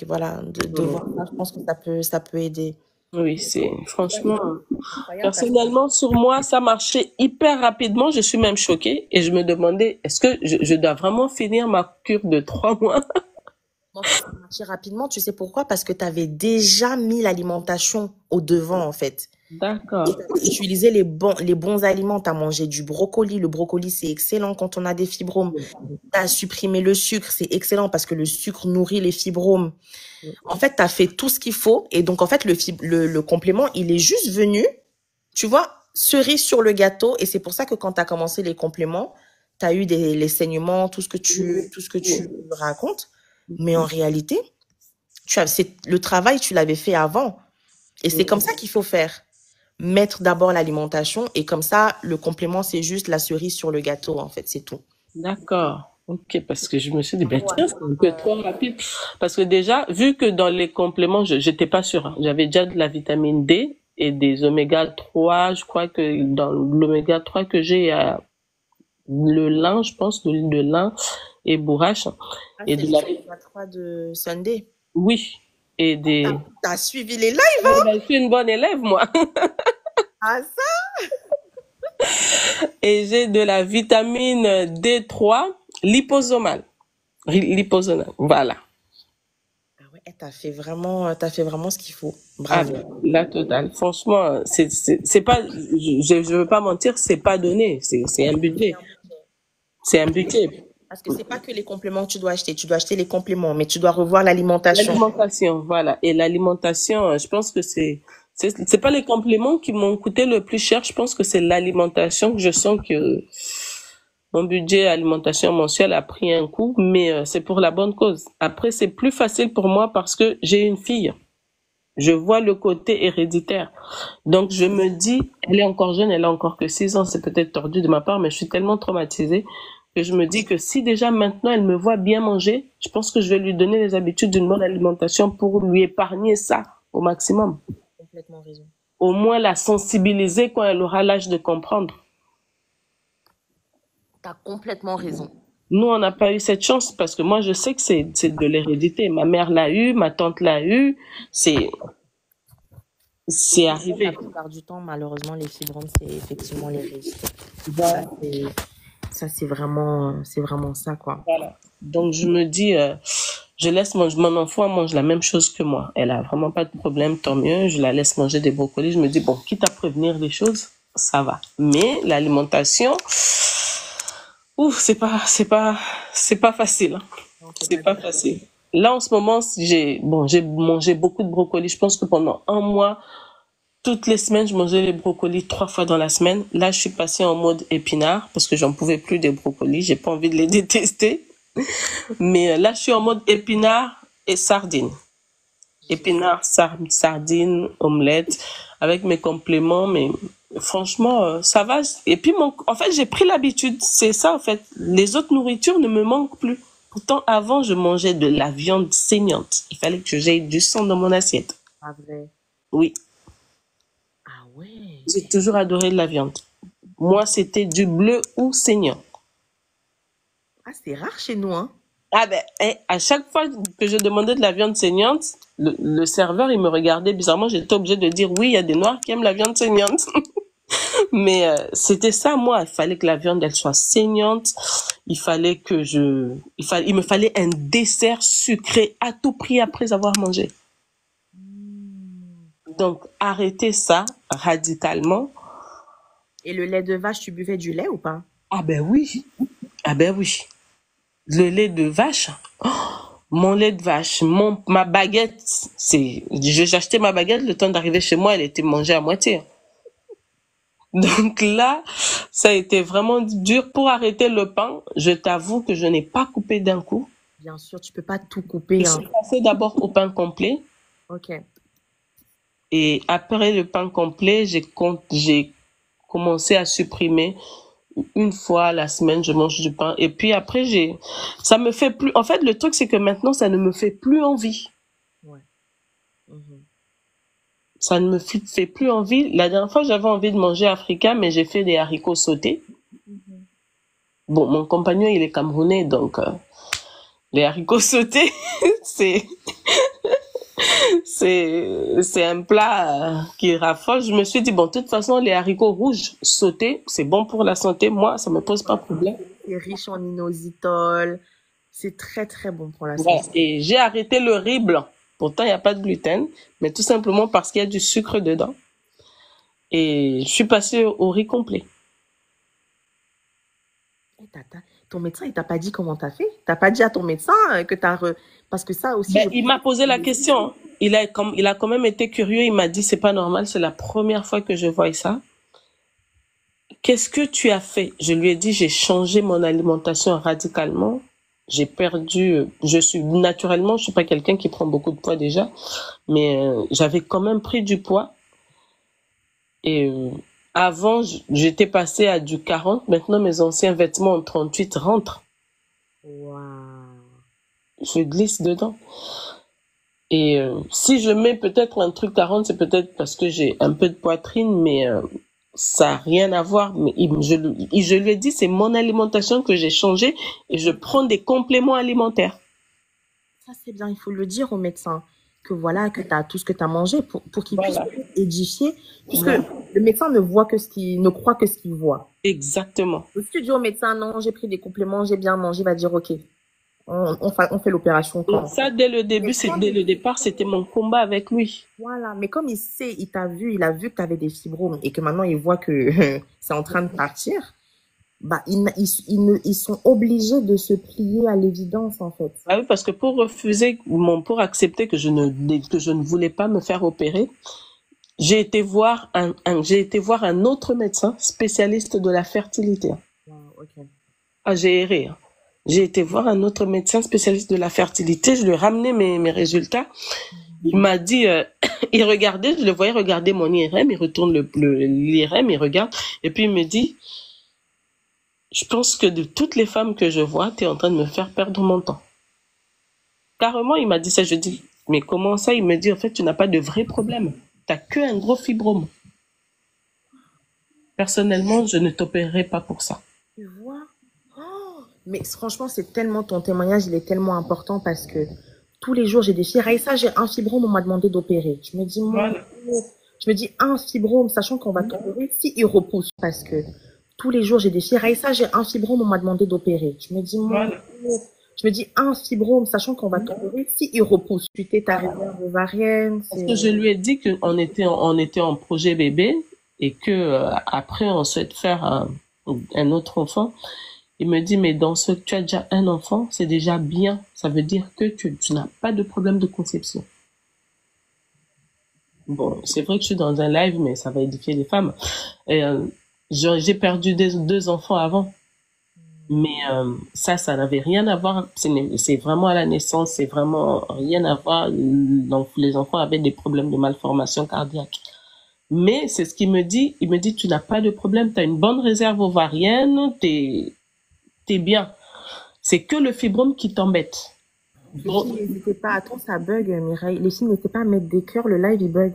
voilà, de voir ça, je pense que ça peut aider. Oui, c'est franchement, Incroyable parce que personnellement, sur moi, ça marchait hyper rapidement. Je suis même choquée et je me demandais, est-ce que je dois vraiment finir ma cure de 3 mois? en fait, ça marchait rapidement, tu sais pourquoi? Parce que tu avais déjà mis l'alimentation au devant, en fait. Et D'accord. tu as utilisé les bons aliments. Tu as mangé du brocoli. Le brocoli, c'est excellent quand on a des fibromes. Tu as supprimé le sucre, c'est excellent parce que le sucre nourrit les fibromes. En fait, tu as fait tout ce qu'il faut. Et donc, en fait, le complément, il est juste venu, tu vois, cerise sur le gâteau. Et c'est pour ça que quand tu as commencé les compléments, tu as eu les saignements, tout ce que tu racontes. Mais en réalité, le travail, tu l'avais fait avant. Et c'est comme ça qu'il faut faire. Mettre d'abord l'alimentation et comme ça, le complément, c'est juste la cerise sur le gâteau, en fait, c'est tout. D'accord. Ok, parce que je me suis dit, ben tiens, c'est un peu trop rapide. Parce que déjà, vu que dans les compléments, j'étais pas sûre, hein. J'avais déjà de la vitamine D et des oméga 3. Je crois que dans l'oméga 3 que j'ai, il y a le lin, je pense, de l'huile de lin et bourrache. Ah, Et c'est de les la, oméga 3 de Sunday. oui. Et des, T'as suivi les lives, ouais, hein? ben, je suis une bonne élève, moi. Ah, ça? Et j'ai de la vitamine D3 liposomale. Liposomale, voilà. Ah ouais, t'as fait vraiment ce qu'il faut. Ah, Bravo. ben, la totale. Franchement, c'est pas, je veux pas mentir, c'est pas donné. C'est un budget. C'est un budget. Parce que c'est pas que les compléments que tu dois acheter. Tu dois acheter les compléments, mais tu dois revoir l'alimentation. L'alimentation, voilà. Et l'alimentation, je pense que c'est pas les compléments qui m'ont coûté le plus cher. Je pense que c'est l'alimentation que je sens que mon budget alimentation mensuelle a pris un coup, mais c'est pour la bonne cause. Après, c'est plus facile pour moi parce que j'ai une fille. Je vois le côté héréditaire. Donc, je me dis, elle est encore jeune, elle a encore que 6 ans. C'est peut-être tordu de ma part, mais je suis tellement traumatisée que je me dis que si déjà maintenant elle me voit bien manger, je pense que je vais lui donner les habitudes d'une bonne alimentation pour lui épargner ça au maximum. Complètement raison. Au moins la sensibiliser quand elle aura l'âge de comprendre. T'as complètement raison. Nous, on n'a pas eu cette chance parce que moi, je sais que c'est de l'hérédité. Ma mère l'a eu, ma tante l'a eu. C'est Et la arrivé. plupart du temps, malheureusement, les fibromes, c'est effectivement les risques. Voilà. C'est vraiment ça, quoi. Voilà. Donc, je me dis, je laisse manger, mon enfant mange la même chose que moi. Elle a vraiment pas de problème, tant mieux. Je la laisse manger des brocolis. Je me dis, bon, quitte à prévenir les choses, ça va. Mais l'alimentation, ouf, c'est pas facile, hein. C'est pas facile. Là, en ce moment, j'ai mangé beaucoup de brocolis. Je pense que pendant un mois, toutes les semaines, je mangeais les brocolis 3 fois dans la semaine. Là, je suis passée en mode épinard parce que j'en pouvais plus des brocolis. J'ai pas envie de les détester. Mais là, je suis en mode épinard et sardines. Épinard, sardines, omelette, avec mes compléments. Mais franchement, ça va. Et puis, en fait, j'ai pris l'habitude. C'est ça, en fait. Les autres nourritures ne me manquent plus. Pourtant, avant, je mangeais de la viande saignante. Il fallait que j'aie du sang dans mon assiette. Ah, vrai. Oui, Ah ouais. j'ai toujours adoré la viande. Moi, c'était du bleu ou saignant. Ah, c'est rare chez nous, hein. Ah ben, à chaque fois que je demandais de la viande saignante, le serveur, il me regardait bizarrement. J'étais obligée de dire oui, il y a des Noirs qui aiment la viande saignante. Mais c'était ça, moi. Il fallait que la viande, elle soit saignante. Il fallait que il me fallait un dessert sucré à tout prix après avoir mangé. Donc, arrêtez ça radicalement. Et le lait de vache, tu buvais du lait ou pas? Ah ben oui. Ah ben oui. Le lait de vache. Oh, mon lait de vache, ma baguette, j'achetais ma baguette, le temps d'arriver chez moi, elle était mangée à moitié. Donc là, ça a été vraiment dur. Pour arrêter le pain, je t'avoue que je n'ai pas coupé d'un coup. Bien sûr, tu peux pas tout couper. Je suis passée d'abord au pain complet. Ok. Et après le pain complet, j'ai commencé à supprimer. Une fois la semaine, je mange du pain. Et puis après, ça me fait plus. En fait, le truc, c'est que maintenant, ça ne me fait plus envie. Ouais. Ça ne me fait plus envie. La dernière fois, j'avais envie de manger africain, mais j'ai fait des haricots sautés. Bon, mon compagnon, il est camerounais, donc les haricots sautés, c'est un plat qui raffole. Je me suis dit, bon, de toute façon, les haricots rouges sautés, c'est bon pour la santé. Moi, ça me pose pas de problème. C'est riche en inositol. C'est très, très bon pour la Ouais, santé. et j'ai arrêté le riz blanc. Pourtant, il n'y a pas de gluten, mais tout simplement parce qu'il y a du sucre dedans. Et je suis passée au riz complet. Ton médecin, il t'a pas dit comment t'as fait? T'as pas dit à ton médecin que Parce que ça aussi... Ben, il m'a posé la question. Il a quand même été curieux. Il m'a dit, c'est pas normal, c'est la première fois que je vois ça. Qu'est-ce que tu as fait? Je lui ai dit, j'ai changé mon alimentation radicalement. J'ai perdu, je suis pas quelqu'un qui prend beaucoup de poids déjà, mais j'avais quand même pris du poids. Et avant, j'étais passée à du 40. Maintenant, mes anciens vêtements en 38 rentrent. Wow. Je glisse dedans. Et si je mets peut-être un truc 40, c'est peut-être parce que j'ai un peu de poitrine, mais ça n'a rien à voir. Mais je lui ai dit, c'est mon alimentation que j'ai changée et je prends des compléments alimentaires. Ça, c'est bien. Il faut le dire au médecin que voilà, que tu as tout ce que tu as mangé pour qu'il puisse édifier. Puisque le médecin ne croit que ce qu'il voit. Exactement. Si tu dis au médecin, non, j'ai pris des compléments, j'ai bien mangé, il va dire, OK, on fait l'opération. Ça, dès le départ, c'était mon combat avec lui. Voilà, mais comme il sait, il a vu que tu avais des fibromes et que maintenant il voit que c'est en train de partir, bah, ils sont obligés de se plier à l'évidence, en fait. Ah oui, parce que pour accepter que je ne voulais pas me faire opérer, j'ai été voir un autre médecin spécialiste de la fertilité. Wow, okay. Ah, j'ai erré. J'ai été voir un autre médecin spécialiste de la fertilité. Je lui ai ramené mes résultats. Il m'a dit, il regardait, je le voyais regarder mon IRM, il retourne l'IRM, il regarde, et puis il me dit, je pense que de toutes les femmes que je vois, tu es en train de me faire perdre mon temps. Carrément, il m'a dit ça. Je dis, mais comment ça? Il me dit, en fait, tu n'as pas de vrai problème. Tu n'as qu'un gros fibrome. Personnellement, je ne t'opérerai pas pour ça. Tu vois? Oh, mais franchement, ton témoignage, il est tellement important parce que tous les jours, j'ai des filles. Raïssa, j'ai un fibrome, on m'a demandé d'opérer. Je me dis, je me dis, un fibrome, sachant qu'on va t'opérer, si il repousse, parce que tous les jours, j'ai des filles. Raïssa, j'ai un fibrome, on m'a demandé d'opérer. Je me dis, je me dis, un fibrome, sachant qu'on va t'opérer, si il repousse, tu t'es ta réserve ovarienne. Parce que je lui ai dit qu'on était en projet bébé et que après, on souhaite faire un autre enfant. Il me dit, mais tu as déjà un enfant, c'est déjà bien. Ça veut dire que tu n'as pas de problème de conception. Bon, c'est vrai que je suis dans un live, mais ça va édifier les femmes. Et, j'ai perdu deux enfants avant. Mais ça n'avait rien à voir. C'est vraiment à la naissance, c'est vraiment rien à voir. Donc, les enfants avaient des problèmes de malformation cardiaque. Mais c'est ce qu'il me dit. Il me dit, tu n'as pas de problème, tu as une bonne réserve ovarienne, t'es bien. C'est que le fibrome qui t'embête. Les filles, n'hésitez pas. Attends, ça bug, Mireille. Les filles, n'hésitez pas à mettre des cœurs, le live, il bug.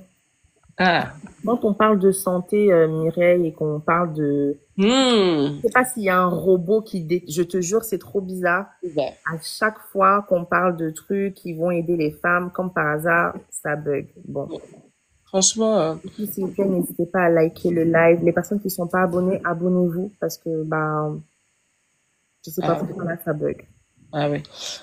Ah. Quand on parle de santé, Mireille, et qu'on parle de... Je sais pas s'il y a un robot je te jure, c'est trop bizarre. Ouais. À chaque fois qu'on parle de trucs qui vont aider les femmes, comme par hasard, ça bug. Bon. Franchement... S'il vous plaît, n'hésitez pas à liker le live. Les personnes qui ne sont pas abonnées, abonnez-vous parce que, je sais pas pourquoi là, ça bug. Ah oui.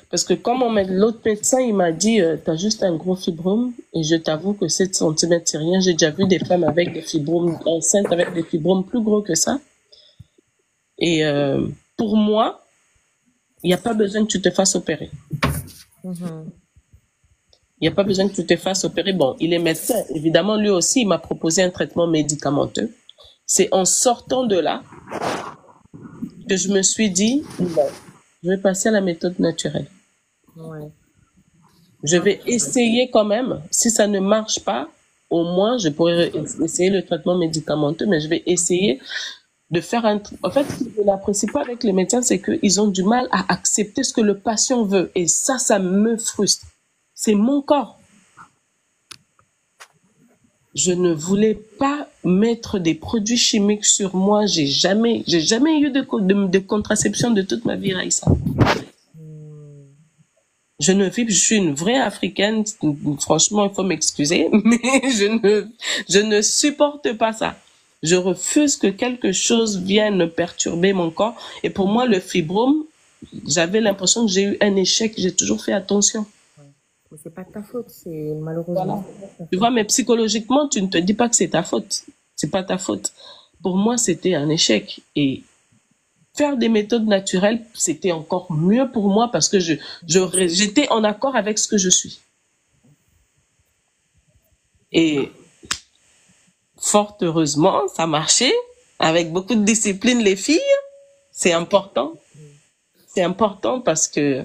Parce que comme l'autre médecin, il m'a dit, tu as juste un gros fibrome. Et je t'avoue que 7 cm, c'est rien. J'ai déjà vu des femmes avec des fibromes enceintes, avec des fibromes plus gros que ça. Et pour moi, il n'y a pas besoin que tu te fasses opérer. Mhm. Il n'y a pas besoin que tu te fasses opérer. Bon, il est médecin. Évidemment, lui aussi, il m'a proposé un traitement médicamenteux. C'est en sortant de là que je me suis dit, bon, je vais passer à la méthode naturelle. Ouais. Je vais essayer quand même. Si ça ne marche pas, au moins, je pourrais essayer le traitement médicamenteux, mais je vais essayer de faire un... En fait, ce que je n'apprécie pas avec les médecins, c'est qu'ils ont du mal à accepter ce que le patient veut. Et ça me frustre. C'est mon corps. Je ne voulais pas mettre des produits chimiques sur moi. J'ai jamais eu de contraception de toute ma vie, Raïssa. Je suis une vraie africaine. Franchement, il faut m'excuser, mais je ne supporte pas ça. Je refuse que quelque chose vienne perturber mon corps. Et pour moi, le fibrome, j'avais l'impression que j'ai eu un échec. J'ai toujours fait attention. Mais c'est pas de ta faute, c'est malheureusement. Voilà. Tu vois, mais psychologiquement, tu ne te dis pas que c'est ta faute. C'est pas ta faute. Pour moi, c'était un échec. Et faire des méthodes naturelles, c'était encore mieux pour moi parce que j'étais en accord avec ce que je suis. Et fort heureusement, ça marchait. Avec beaucoup de discipline, les filles, c'est important. C'est important parce que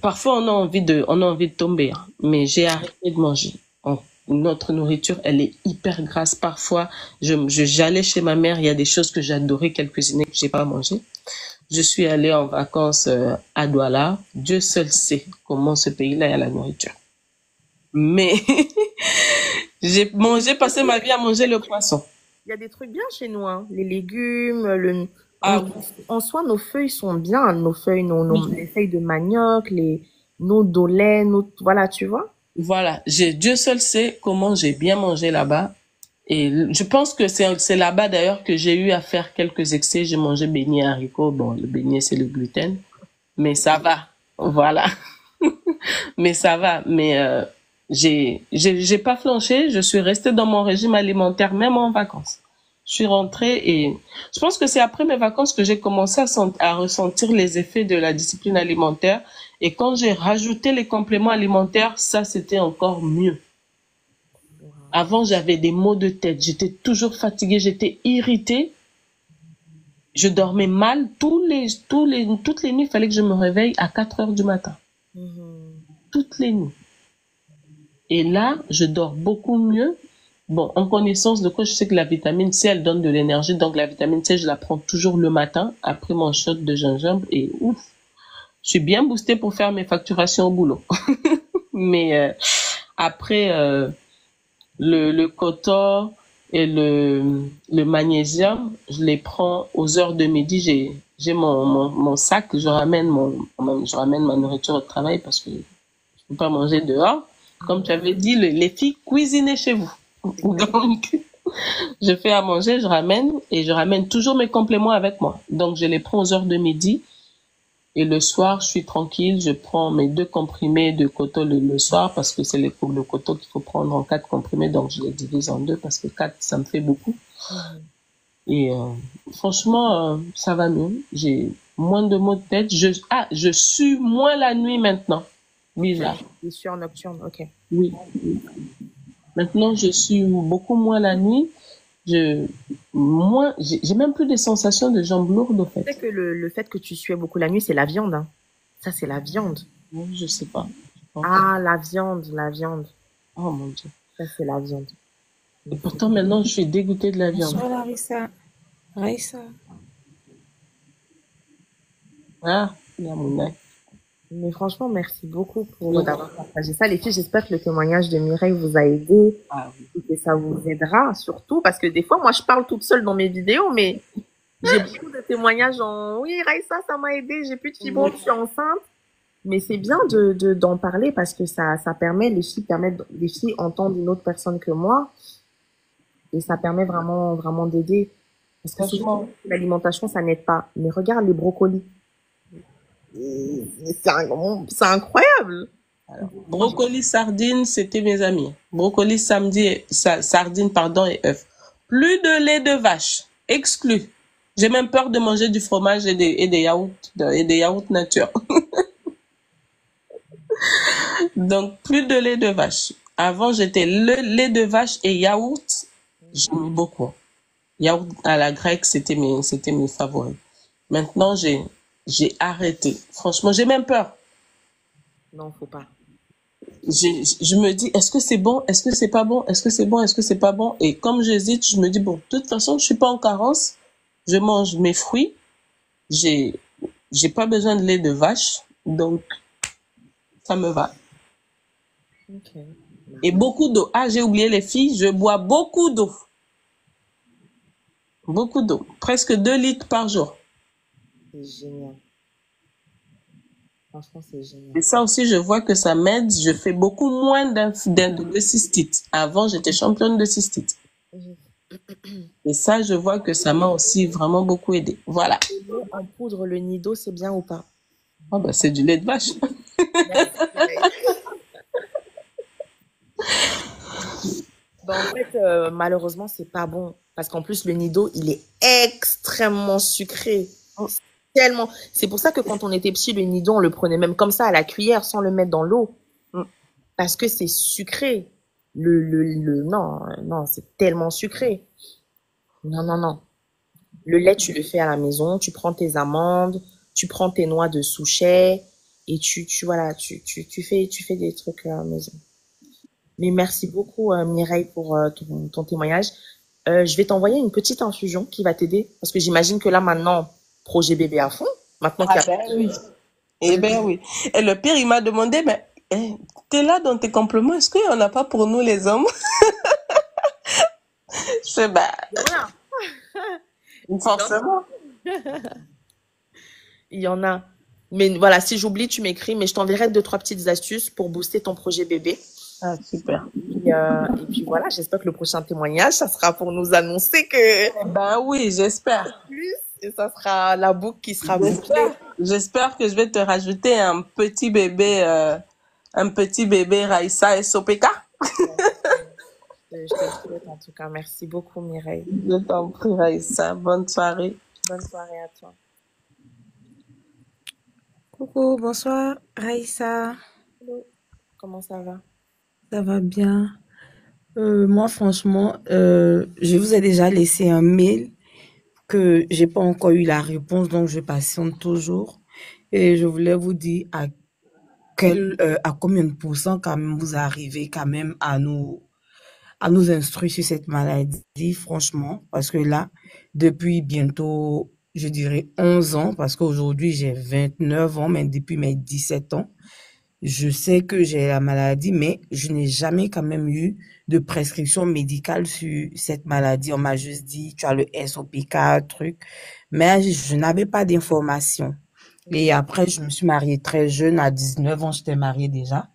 parfois on a envie de tomber, hein. Mais j'ai arrêté de manger. Notre nourriture, elle est hyper grasse. Parfois, j'allais chez ma mère, il y a des choses que j'adorais qu'elle cuisinait que j'ai pas mangé. Je suis allée en vacances à Douala. Dieu seul sait comment ce pays-là a la nourriture. Mais j'ai passé ma vie à manger le poisson. Il y a des trucs bien chez nous, hein. Les légumes, Ah en soi, nos feuilles sont bien. Nos feuilles, les feuilles de manioc, nos dolets, voilà, tu vois. Voilà, Dieu seul sait comment j'ai bien mangé là-bas. Et je pense que c'est là-bas d'ailleurs que j'ai eu à faire quelques excès. J'ai mangé beignet haricots. Bon, le beignet, c'est le gluten. Mais ça va. Voilà. Mais ça va. Mais j'ai pas flanché. Je suis restée dans mon régime alimentaire, même en vacances. Je suis rentrée et je pense que c'est après mes vacances que j'ai commencé à ressentir les effets de la discipline alimentaire. Et quand j'ai rajouté les compléments alimentaires, ça, c'était encore mieux. Avant, j'avais des maux de tête. J'étais toujours fatiguée. J'étais irritée. Je dormais mal. Toutes les nuits, il fallait que je me réveille à 4 heures du matin. Toutes les nuits. Et là, je dors beaucoup mieux. Bon, en connaissance de quoi, je sais que la vitamine C, elle donne de l'énergie. Donc, la vitamine C, je la prends toujours le matin, après mon shot de gingembre. Et ouf, je suis bien boostée pour faire mes facturations au boulot. Mais après, le coton et le magnésium, je les prends aux heures de midi. J'ai mon sac, je ramène ma nourriture au travail parce que je peux pas manger dehors. Comme tu avais dit, les filles, cuisinez chez vous. Donc, je fais à manger, je ramène toujours mes compléments avec moi. Donc, je les prends aux heures de midi. Et le soir, je suis tranquille, je prends mes 2 comprimés de coton le soir parce que c'est le coton qu'il faut prendre en 4 comprimés. Donc, je les divise en 2 parce que 4, ça me fait beaucoup. Et franchement, ça va mieux. J'ai moins de maux de tête. Je sue moins la nuit maintenant. Bizarre. Les sueurs nocturnes, ok. Oui. Maintenant, je sue beaucoup moins la nuit. J'ai même plus de sensations de jambes lourdes, au fait. Tu sais que le fait que tu sues beaucoup la nuit, c'est la viande, hein. Ça, c'est la viande. Oui, je sais pas. Ah, la viande. Oh mon Dieu. Ça, c'est la viande. Et pourtant, maintenant, je suis dégoûtée de la viande. Bonsoir, Raïssa. Ah, la monnaie. Mais franchement, merci beaucoup d'avoir partagé ça. Les filles, j'espère que le témoignage de Mireille vous a aidé et que ça vous aidera, surtout parce que des fois, moi, je parle toute seule dans mes vidéos, mais j'ai beaucoup de témoignages oui, Raïssa, ça m'a aidé, j'ai plus de fibrome, je suis enceinte. Mais c'est bien d'en parler parce que ça permet, les filles entendent une autre personne que moi et ça permet vraiment, vraiment d'aider. Parce que souvent, l'alimentation, ça n'aide pas. Mais regarde les brocolis. C'est incroyable. Alors, brocoli, sardines, c'était mes amis. Brocoli, sardines, pardon, et œufs. Plus de lait de vache. Exclu. J'ai même peur de manger du fromage et des yaourts nature. Donc, plus de lait de vache. Avant, j'étais le lait de vache et yaourt. J'aimais beaucoup. Yaourt à la grecque, c'était mes favoris. Maintenant, j'ai arrêté. Franchement, j'ai même peur. Non, faut pas. Je me dis, est-ce que c'est bon? Est-ce que c'est pas bon? Est-ce que c'est bon? Est-ce que c'est pas bon? Et comme j'hésite, je me dis, bon, de toute façon, je suis pas en carence. Je mange mes fruits. J'ai, j'ai pas besoin de lait de vache. Donc, ça me va. Ok. Et beaucoup d'eau. Ah, j'ai oublié les filles, je bois beaucoup d'eau. Beaucoup d'eau. Presque 2 litres par jour. C'est génial. Franchement, c'est génial. Et ça aussi, je vois que ça m'aide. Je fais beaucoup moins de cystite. Avant, j'étais championne de cystite. Et ça, je vois que ça m'a aussi vraiment beaucoup aidé. Voilà. Le lait en poudre, le nido, c'est bien ou pas? Oh, bah, c'est du lait de vache. Merci, Mireille. Ben, en fait, malheureusement, c'est pas bon. Parce qu'en plus, le nido, il est extrêmement sucré. Tellement. C'est pour ça que quand on était petit, le nido, on le prenait même comme ça, à la cuillère, sans le mettre dans l'eau. Parce que c'est sucré. Non, non, c'est tellement sucré. Non, non, non. Le lait, tu le fais à la maison, tu prends tes amandes, tu prends tes noix de souchet, et voilà, tu fais des trucs à la maison. Mais merci beaucoup, Mireille, pour ton témoignage. Je vais t'envoyer une petite infusion qui va t'aider, parce que j'imagine que là, maintenant, projet bébé à fond, maintenant qu'il y Ah a... ben oui. Eh ben oui. Et le pire, il m'a demandé, mais t'es là dans tes compléments, est-ce qu'il n'y en a pas pour nous les hommes? Je fais, bah, Voilà. forcément. Il y en a. Mais voilà, si j'oublie, tu m'écris, mais je t'enverrai deux, trois petites astuces pour booster ton projet bébé. Ah, super. Et puis voilà, j'espère que le prochain témoignage, ça sera pour nous annoncer que Ben oui, j'espère. plus, et ça sera la boucle qui sera bouclée. J'espère que je vais te rajouter un petit bébé Raissa SOPK. Je te le souhaite en tout cas. Merci beaucoup, Mireille. Je t'en prie, Raissa. Bonne soirée. Bonne soirée à toi. Coucou, bonsoir, Raïssa. Hello. Comment ça va? Ça va bien? Moi, franchement, je vous ai déjà laissé un mail que j'ai pas encore eu la réponse, donc je patiente toujours. Et je voulais vous dire à combien de pourcents quand même vous arrivez quand même à nous instruire sur cette maladie, franchement, parce que là, depuis bientôt, je dirais 11 ans, parce qu'aujourd'hui j'ai 29 ans, mais depuis mes 17 ans, je sais que j'ai la maladie, mais je n'ai jamais quand même eu de prescription médicale sur cette maladie. On m'a juste dit, tu as le SOPK, truc, mais je n'avais pas d'informations. Et après, je me suis mariée très jeune, à 19 ans, j'étais mariée déjà.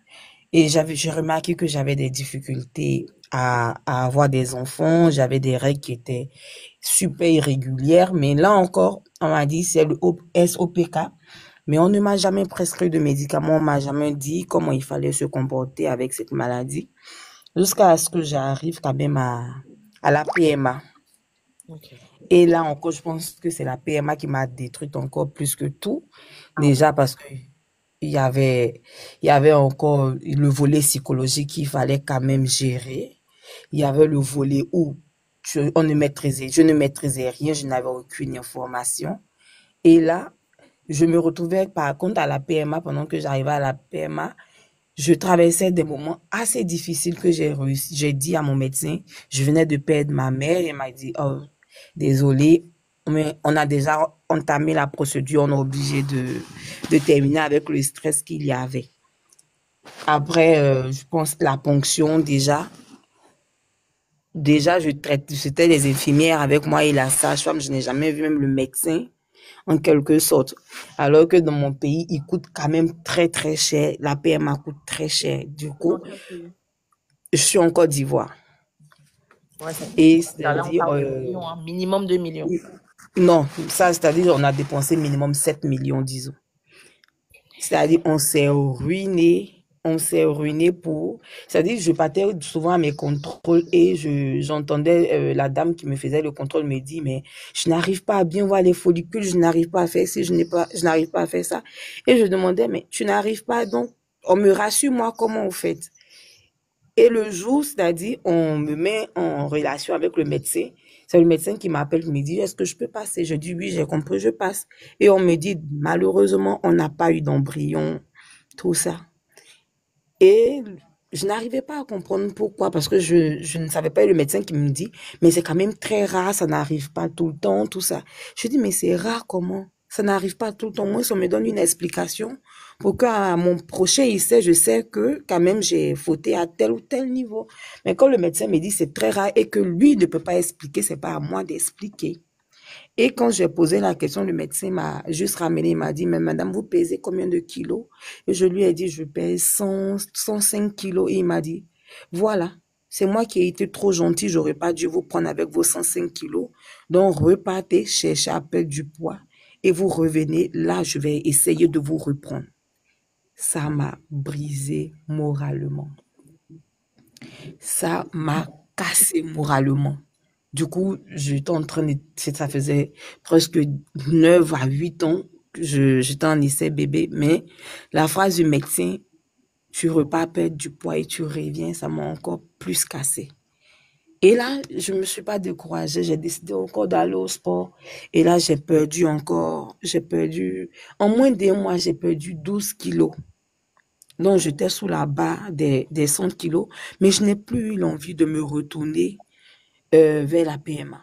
Et j'ai remarqué que j'avais des difficultés à avoir des enfants. J'avais des règles qui étaient super irrégulières. Mais là encore, on m'a dit c'est le SOPK. Mais on ne m'a jamais prescrit de médicaments. On m'a jamais dit comment il fallait se comporter avec cette maladie. Jusqu'à ce que j'arrive quand même à la PMA. Ok. Et là encore, je pense que c'est la PMA qui m'a détruite encore plus que tout. Déjà parce que il y avait encore le volet psychologique qu'il fallait quand même gérer. Il y avait le volet où je ne maîtrisais rien, je n'avais aucune information. Et là, je me retrouvais par contre à la PMA, pendant que j'arrivais à la PMA, je traversais des moments assez difficiles que j'ai dit à mon médecin, je venais de perdre ma mère, et il m'a dit, oh, désolé, mais on a déjà entamé la procédure, on est obligé de terminer avec le stress qu'il y avait. Après, je pense la ponction déjà c'était les infirmières avec moi et la sage-femme, je n'ai jamais vu même le médecin en quelque sorte. Alors que dans mon pays, il coûte quand même très très cher, la PMA coûte très cher. Du coup, je suis en Côte d'Ivoire. Ouais, Et là, on c'est-à-dire, parle de millions, hein. Minimum 2 millions. non, ça, c'est-à-dire, on a dépensé minimum 7 millions, disons. C'est-à-dire, on s'est ruiné c'est-à-dire, je partais souvent à mes contrôles et j'entendais la dame qui me faisait le contrôle me dire, mais je n'arrive pas à bien voir les follicules, je n'arrive pas à faire ci, je n'arrive pas à faire ça. Et je demandais, mais tu n'arrives pas donc on me rassure, moi, comment vous faites? Et le jour, c'est-à-dire, on me met en relation avec le médecin. C'est le médecin qui m'appelle, qui me dit, est-ce que je peux passer? Je dis, oui, j'ai compris, je passe. Et on me dit, malheureusement, on n'a pas eu d'embryon, tout ça. Et je n'arrivais pas à comprendre pourquoi, parce que je ne savais pas, et le médecin qui me dit, mais c'est quand même très rare, ça n'arrive pas tout le temps, tout ça. Je dis, mais c'est rare comment? Ça n'arrive pas tout le temps. Moi, si on me donne une explication pour qu'à mon prochain essai, je sais que quand même j'ai fauté à tel ou tel niveau. Mais quand le médecin me dit c'est très rare et que lui ne peut pas expliquer, c'est pas à moi d'expliquer. Et quand j'ai posé la question, le médecin m'a juste ramené, il m'a dit, mais madame, vous pesez combien de kilos? Et je lui ai dit, je pèse 105 kilos. Et il m'a dit, voilà, c'est moi qui ai été trop gentil, j'aurais pas dû vous prendre avec vos 105 kilos. Donc, repartez, cherchez à perdre du poids et vous revenez. Là, je vais essayer de vous reprendre. Ça m'a brisé moralement. Ça m'a cassé moralement. Du coup, j'étais en train de, ça faisait presque 9 à 8 ans que j'étais en essai bébé, mais la phrase du médecin, tu repars perdre du poids et tu reviens, ça m'a encore plus cassé. Et là, je me suis pas découragée, j'ai décidé encore d'aller au sport. Et là, en moins d'un mois, j'ai perdu 12 kilos. Donc, j'étais sous la barre des 100 kilos, mais je n'ai plus eu l'envie de me retourner vers la PMA.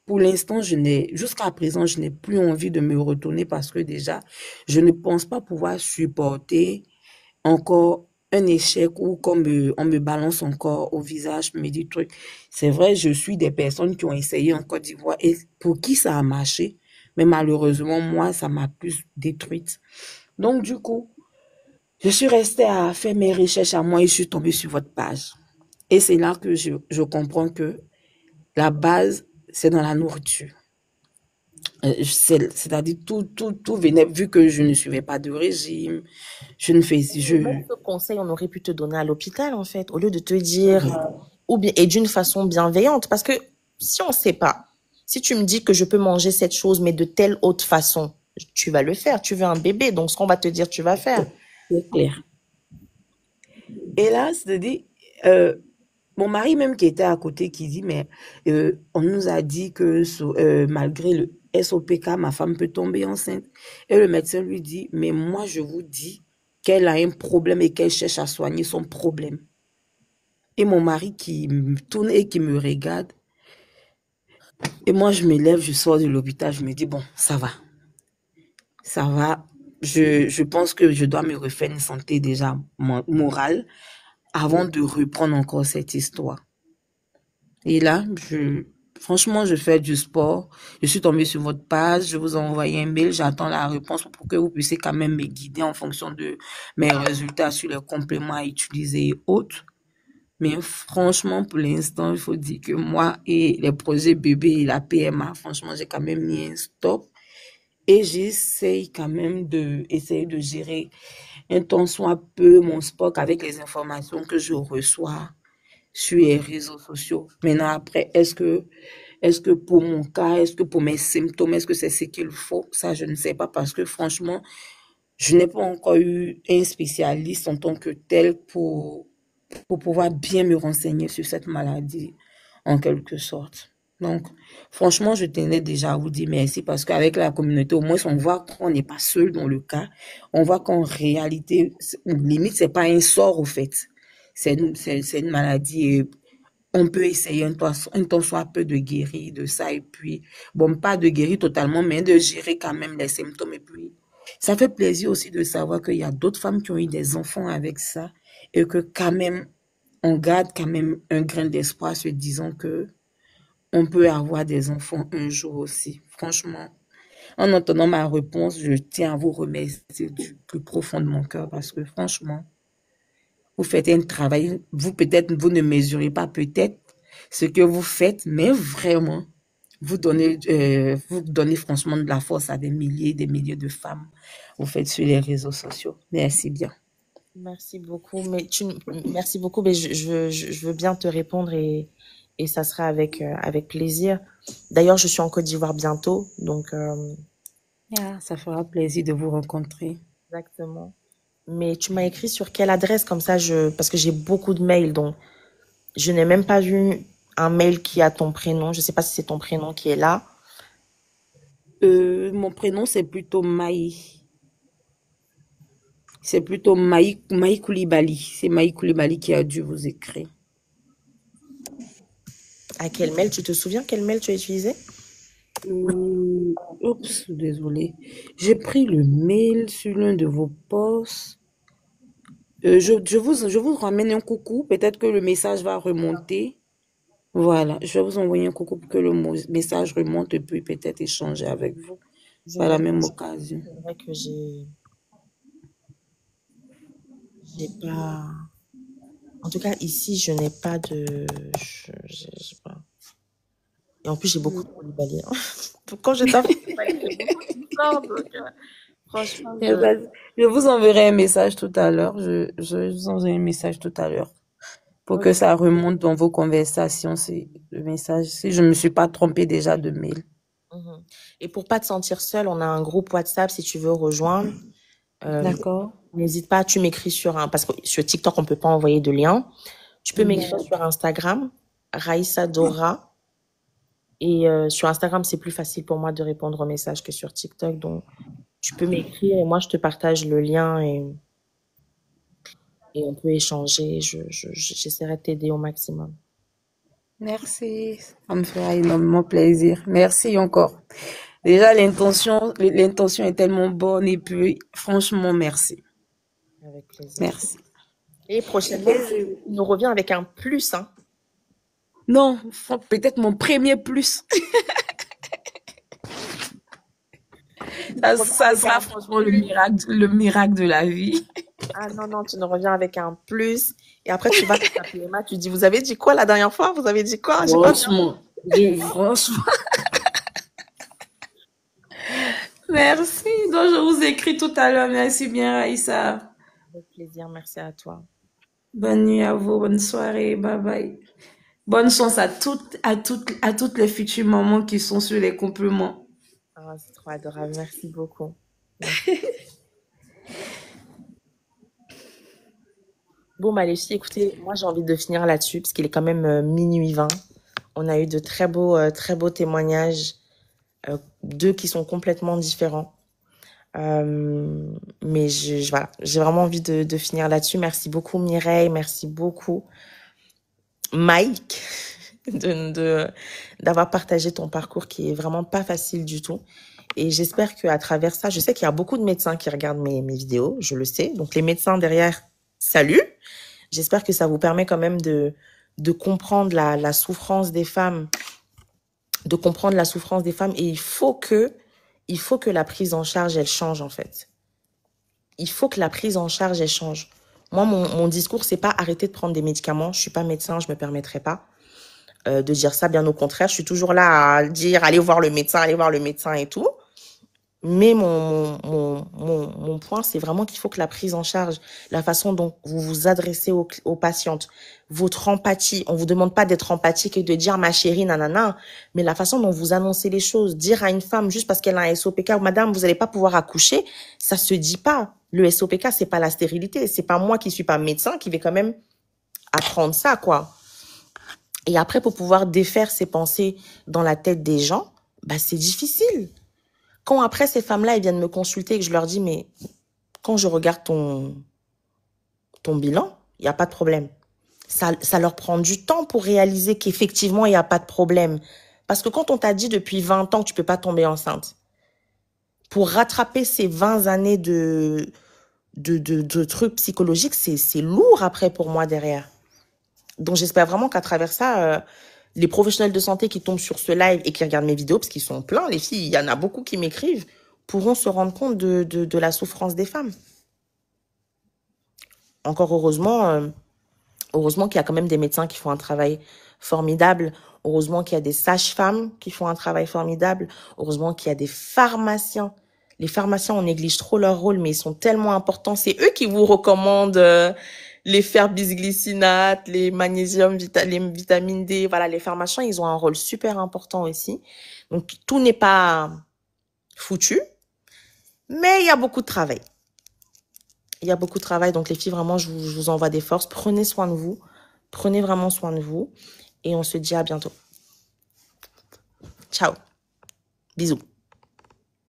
Pour l'instant, jusqu'à présent, je n'ai plus envie de me retourner parce que déjà, je ne pense pas pouvoir supporter encore un échec où on me balance encore au visage, me dit truc. C'est vrai, je suis des personnes qui ont essayé en Côte d'Ivoire et pour qui ça a marché, mais malheureusement, moi, ça m'a plus détruite. Donc, du coup, je suis restée à faire mes recherches à moi et je suis tombée sur votre page. Et c'est là que je comprends que la base, c'est dans la nourriture. C'est-à-dire tout venait, vu que je ne suivais pas de régime, je ne fais, Même ce conseil, on aurait pu te donner à l'hôpital, en fait, au lieu de te dire, ou bien, et d'une façon bienveillante. Parce que si on ne sait pas, si tu me dis que je peux manger cette chose, mais de telle autre façon, tu vas le faire. Tu veux un bébé, donc ce qu'on va te dire, tu vas faire. C'est clair. Et là, c'est-à-dire, mon mari même qui était à côté, qui dit, mais on nous a dit que malgré le SOPK, ma femme peut tomber enceinte. Et le médecin lui dit, mais moi, je vous dis qu'elle a un problème et qu'elle cherche à soigner son problème. Et mon mari qui me tourne et qui me regarde. Et moi, je me lève, je sors de l'hôpital, je me dis, bon, ça va. Ça va. Je pense que je dois me refaire une santé déjà morale avant de reprendre encore cette histoire. Et là, franchement, je fais du sport. Je suis tombée sur votre page. Je vous ai envoyé un mail. J'attends la réponse pour que vous puissiez quand même me guider en fonction de mes résultats sur les compléments à utiliser et autres. Mais franchement, pour l'instant, il faut dire que moi et les projets bébés et la PMA, franchement, j'ai quand même mis un stop. Et j'essaye quand même essayer de gérer un tant soit peu mon sport avec les informations que je reçois sur les réseaux sociaux. Maintenant, après, est-ce que pour mon cas, est-ce que pour mes symptômes, est-ce que c'est ce qu'il faut? Ça, je ne sais pas parce que franchement, je n'ai pas encore eu un spécialiste en tant que tel pour pouvoir bien me renseigner sur cette maladie, en quelque sorte. Donc, franchement, je tenais déjà à vous dire merci parce qu'avec la communauté, au moins, on voit qu'on n'est pas seul dans le cas. On voit qu'en réalité, limite, c'est pas un sort, au fait. C'est une maladie et on peut essayer un temps soit peu de guérir de ça et puis, bon, pas de guérir totalement, mais de gérer quand même les symptômes et puis, ça fait plaisir aussi de savoir qu'il y a d'autres femmes qui ont eu des enfants avec ça et que quand même, on garde quand même un grain d'espoir se disant que on peut avoir des enfants un jour aussi. Franchement, en entendant ma réponse, je tiens à vous remercier du plus profond de mon cœur parce que franchement, vous faites un travail, vous ne mesurez pas peut-être ce que vous faites, mais vraiment, vous donnez franchement de la force à des milliers de femmes. Vous faites sur les réseaux sociaux. Merci bien. Merci beaucoup. Merci beaucoup. Mais je veux bien te répondre et ça sera avec plaisir. D'ailleurs, je suis en Côte d'Ivoire bientôt, donc Ça fera plaisir de vous rencontrer. exactement. Mais tu m'as écrit sur quelle adresse comme ça parce que j'ai beaucoup de mails donc je n'ai même pas vu un mail qui a ton prénom. Je sais pas si c'est ton prénom qui est là. Mon prénom, c'est plutôt Maï. C'est plutôt Maï Koulibaly. C'est Maï Koulibaly qui a dû vous écrire. À quel mail? Tu te souviens quel mail tu as utilisé? Oups, désolé. J'ai pris le mail sur l'un de vos posts. Je vous ramène un coucou. Peut-être que le message va remonter. Voilà, je vais vous envoyer un coucou pour que le message remonte et puis peut-être échanger avec vous Je par la vais. même occasion. C'est vrai que j'ai pas. En tout cas, ici, je n'ai pas de. J'ai pas. Et en plus, j'ai beaucoup de Koulibaly, hein. Donc, quand je t'appelle, j'ai beaucoup d'histoires. Donc, franchement, Eh ben, je vous enverrai un message tout à l'heure. Je vous enverrai un message tout à l'heure pour Ok. que ça remonte dans vos conversations. C'est le message. Si je me suis pas trompée déjà de mail. Mhm. Et pour pas te sentir seule, on a un groupe WhatsApp si tu veux rejoindre. Euh, D'accord? N'hésite pas, tu m'écris parce que sur TikTok, on peut pas envoyer de lien. Tu peux m'écrire Mhm. sur Instagram, Raïssa Dora. Et sur Instagram, c'est plus facile pour moi de répondre aux messages que sur TikTok. Donc, tu peux m'écrire et moi, je te partage le lien et on peut échanger. J'essaierai de t'aider au maximum. Merci. Ça me fera énormément plaisir. Merci encore. Déjà, l'intention est tellement bonne et puis, franchement, merci. Avec plaisir. Merci. Et prochainement, tu nous reviens avec un plus, hein. Non, peut-être mon premier plus. Tu nous reviens Ça avec sera un franchement plus. le miracle de la vie. Ah non, non, tu nous reviens avec un plus. Et après, tu vas t'appeler Emma, tu dis, vous avez dit quoi la dernière fois? Vous avez dit quoi? J'ai pas bien. Franchement, franchement, merci. Donc, je vous écris tout à l'heure. Merci bien, Raïssa. Avec plaisir, merci à toi. Bonne nuit à vous, bonne soirée, bye bye. Bonne chance à toutes les futures mamans qui sont sur les compléments. Ah, c'est trop adorable. Merci beaucoup. Bon, bah, les filles, écoutez, moi, j'ai envie de finir là-dessus parce qu'il est quand même minuit 20. On a eu de très beaux témoignages, deux qui sont complètement différents. Mais voilà, j'ai vraiment envie de finir là-dessus. Merci beaucoup, Mireille. Merci beaucoup, Mike, d'avoir partagé ton parcours qui est vraiment pas facile du tout. Et j'espère qu'à travers ça, je sais qu'il y a beaucoup de médecins qui regardent mes vidéos, je le sais. Donc, les médecins derrière, salut. J'espère que ça vous permet quand même de comprendre la souffrance des femmes, de comprendre la souffrance des femmes. Et il faut que la prise en charge, elle change, en fait. Il faut que la prise en charge, elle change. Moi, mon discours, c'est pas arrêter de prendre des médicaments. Je suis pas médecin, je me permettrai pas de dire ça. Bien au contraire, je suis toujours là à dire allez voir le médecin et tout. Mais mon point, c'est vraiment qu'il faut que la prise en charge, la façon dont vous vous adressez aux patientes, votre empathie, on vous demande pas d'être empathique et de dire ma chérie, nanana, mais la façon dont vous annoncez les choses, dire à une femme juste parce qu'elle a un SOPK, madame, vous n'allez pas pouvoir accoucher, ça se dit pas. Le SOPK, c'est pas la stérilité, c'est pas moi qui suis pas médecin qui vais quand même apprendre ça, quoi. Et après, pour pouvoir défaire ces pensées dans la tête des gens, bah, c'est difficile. Quand après ces femmes-là, elles viennent me consulter et que je leur dis, mais quand je regarde ton bilan, il n'y a pas de problème. Ça leur prend du temps pour réaliser qu'effectivement, il n'y a pas de problème. Parce que quand on t'a dit depuis 20 ans que tu peux pas tomber enceinte, pour rattraper ces 20 années de trucs psychologiques, c'est lourd après pour moi derrière. Donc j'espère vraiment qu'à travers ça, les professionnels de santé qui tombent sur ce live et qui regardent mes vidéos, parce qu'ils sont pleins, les filles, il y en a beaucoup qui m'écrivent, pourront se rendre compte de la souffrance des femmes. Encore heureusement qu'il y a quand même des médecins qui font un travail formidable. Heureusement qu'il y a des sages-femmes qui font un travail formidable. Heureusement qu'il y a des pharmaciens. Les pharmaciens, on néglige trop leur rôle, mais ils sont tellement importants. C'est eux qui vous recommandent les fer bisglycinate, les magnésium, les vitamines D. Voilà, les pharmaciens, ils ont un rôle super important aussi. Donc, tout n'est pas foutu, mais il y a beaucoup de travail. Il y a beaucoup de travail. Donc, les filles, vraiment, je vous envoie des forces. Prenez soin de vous. Prenez vraiment soin de vous. Et on se dit à bientôt. Ciao. Bisous.